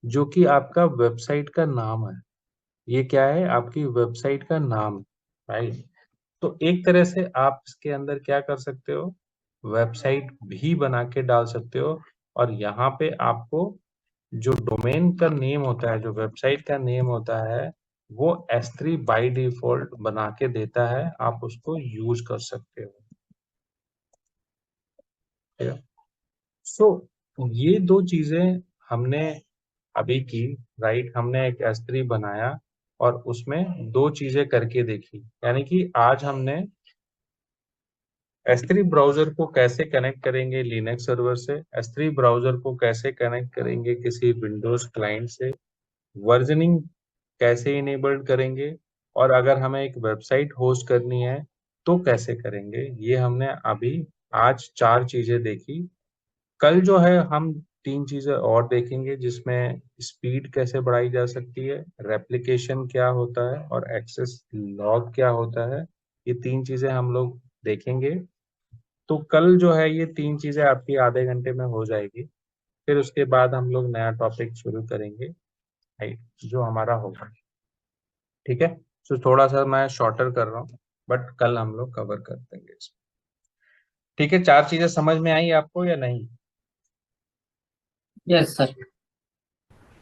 जो कि आपका वेबसाइट का नाम है। ये क्या है, आपकी वेबसाइट का नाम। राइट, तो एक तरह से आप इसके अंदर क्या कर सकते हो, वेबसाइट भी बना के डाल सकते हो। और यहाँ पे आपको जो डोमेन का नेम होता है, जो वेबसाइट का नेम होता है, वो S3 बाय डिफॉल्ट बना के देता है, आप उसको यूज कर सकते हो। सो ये दो चीजें हमने अभी की। राइट, हमने एक S3 बनाया और उसमें दो चीजें करके देखी, यानी कि आज हमने S3 ब्राउजर को कैसे कनेक्ट करेंगे लिनक्स सर्वर से, S3 ब्राउजर को कैसे कनेक्ट करेंगे किसी विंडोज क्लाइंट से, वर्जनिंग कैसे इनेबल्ड करेंगे, और अगर हमें एक वेबसाइट होस्ट करनी है तो कैसे करेंगे। ये हमने अभी आज 4 चीजें देखी। कल जो है हम 3 चीजें और देखेंगे, जिसमें स्पीड कैसे बढ़ाई जा सकती है, रेप्लिकेशन क्या होता है, और एक्सेस लॉग क्या होता है। ये 3 चीजें हम लोग देखेंगे। तो कल जो है ये 3 चीजें आपकी आधे घंटे में हो जाएगी। फिर उसके बाद हम लोग नया टॉपिक शुरू करेंगे, राइट, जो हमारा होगा। ठीक है, तो थोड़ा सा मैं शॉर्टर कर रहा हूँ, बट कल हम लोग कवर कर देंगे इसको। ठीक है, 4 चीजें समझ में आई आपको या नहीं? Yes sir. ठीक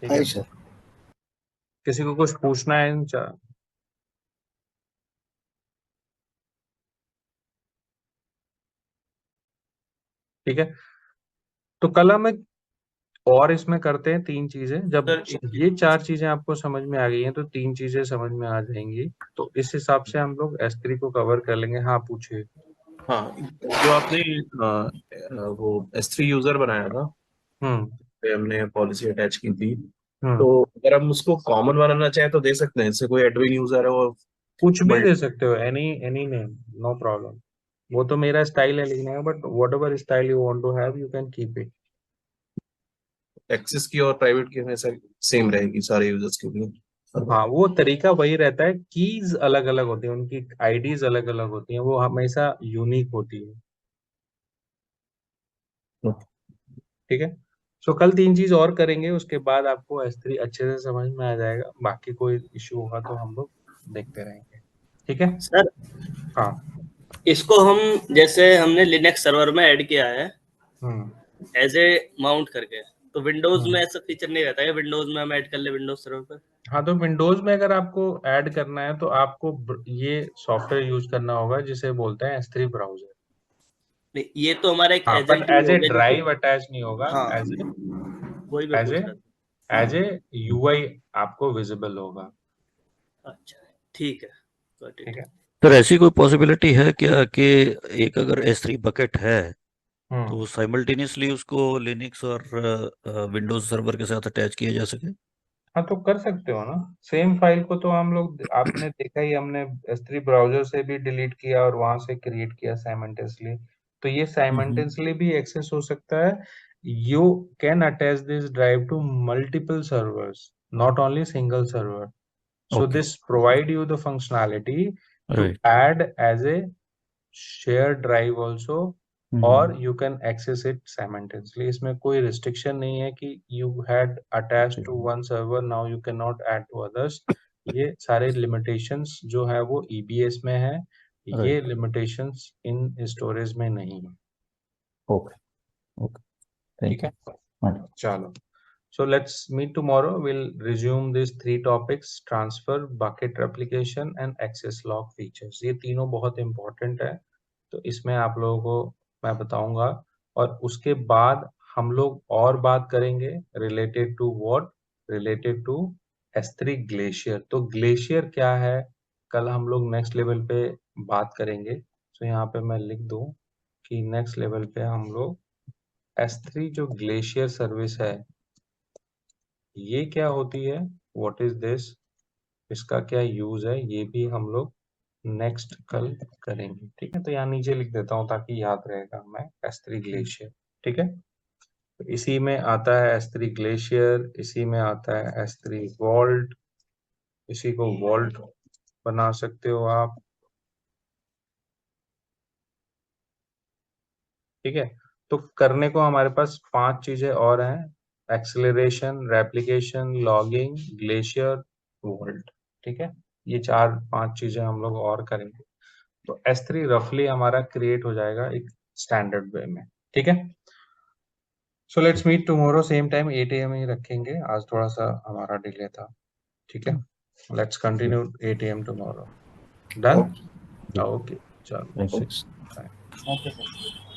है, हाँ सर। किसी को कुछ पूछना है इन ठीक है, तो कल हम एक और इसमें करते हैं 3 चीजें। जब ये 4 चीजें आपको समझ में आ गई हैं तो 3 चीजें समझ में आ जाएंगी, तो इस हिसाब से हम लोग S3 को कवर कर लेंगे। हाँ, पूछिए। हाँ, जो आपने वो S3 यूजर बनाया था, हम्म पे हमने पॉलिसी अटैच की थी, हम्म तो अगर हम उसको कॉमन बनाना चाहें तो दे सकते हैं। जैसे कोई एडमिन यूजर है और कुछ भी दे सकते हो, any any name, no problem. वो तो मेरा स्टाइल है लिखने का, but whatever style you want to have you can keep it. Access की और प्राइवेट की हमेशा सेम रहेगी सारे यूजर्स के लिए। हाँ, वो तरीका वही रहता है, कीज अलग अलग होती है, उनकी आईडीज अलग अलग होती हैं, वो हमेशा यूनिक होती है। ठीक है, सो कल 3 चीज और करेंगे, उसके बाद आपको S3 अच्छे से समझ में आ जाएगा। बाकी कोई इश्यू होगा तो हम लोग देखते रहेंगे। ठीक है। सर हाँ। इसको हम जैसे हमने लिनक्स सर्वर में ऐड किया है हम्म एज ए माउंट करके, तो विंडोज हम्म में ऐसा फीचर नहीं रहता है, विंडोज में हम ऐड कर ले विंडोज सर्वर पर। हाँ, तो विंडोज में अगर आपको ऐड करना है तो आपको ये सॉफ्टवेयर यूज करना होगा जिसे बोलते हैं S3 ब्राउजर। नहीं, ये तो हमारा एक हाँ, बट एजेंट भी एज हो ए गया जैसे। ड्राइव अटैच नहीं होगा, हाँ, एज ए वही मैं एज ए पूछ रहा था। एज ए यूआई आपको विजिबल होगा। अच्छा, ठीक है, got ठीक it। है। सर ऐसी कोई पॉसिबिलिटी है क्या कि एक अगर S3 बकेट है तो हम्म साइमल्टेनियसली उसको लिनक्स और विंडोज सर्वर के साथ अटैच किया जा सके? हाँ, तो कर सकते हो ना। सेम फाइल को तो हम लोग, आपने देखा ही, हमने S3 ब्राउजर से भी डिलीट किया और वहां से क्रिएट किया साइमल्टेनियसली। तो ये हम्म। साइमल्टेनियसली भी एक्सेस हो सकता है। You can attach this drive to multiple servers, not only single server. So okay, this provide you the functionality to right. add as a shared drive also, or you can access it simultaneously. इसमें कोई restriction नहीं है कि you had attached to one server, now you cannot add to others. ये सारे limitations जो है वो EBS में है, ये राइट। limitations इन storage में नहीं है। ओके। ओके, ठीक थैंक है, यू। हाँ। चलो। So let's meet tomorrow. We'll resume these 3 topics: transfer, bucket replication and access log features. ये तीनों बहुत important है, तो इसमें आप लोगों को मैं बताऊंगा। और उसके बाद हम लोग और बात करेंगे related to what? Related to S3 glacier. तो ग्लेशियर क्या है, कल हम लोग नेक्स्ट लेवल पे बात करेंगे। तो यहाँ पे मैं लिख दूं कि नेक्स्ट लेवल पे हम लोग S3 जो ग्लेशियर सर्विस है, ये क्या होती है, व्हाट इज दिस, इसका क्या यूज है, ये भी हम लोग नेक्स्ट कल करेंगे। ठीक है, तो यहाँ नीचे लिख देता हूँ ताकि याद रहेगा मैं, S3 ग्लेशियर। ठीक है, तो इसी में आता है S3 ग्लेशियर, इसी में आता है S3 वॉल्ट, इसी को वॉल्ट बना सकते हो आप। ठीक है, तो करने को हमारे पास 5 चीजें और हैं: acceleration, replication, logging, glacier, volt. ठीक है, ये 4-5 चीजें हम लोग और करेंगे, तो S3 रफली हमारा क्रिएट हो जाएगा एक स्टैंडर्ड वे में। ठीक है, so let's meet tomorrow same time 8 AM ही रखेंगे, आज थोड़ा सा हमारा डिले था। ठीक है, let's continue 8 AM tomorrow. Done. Okay okay, चलो। Thank you. Okay sir.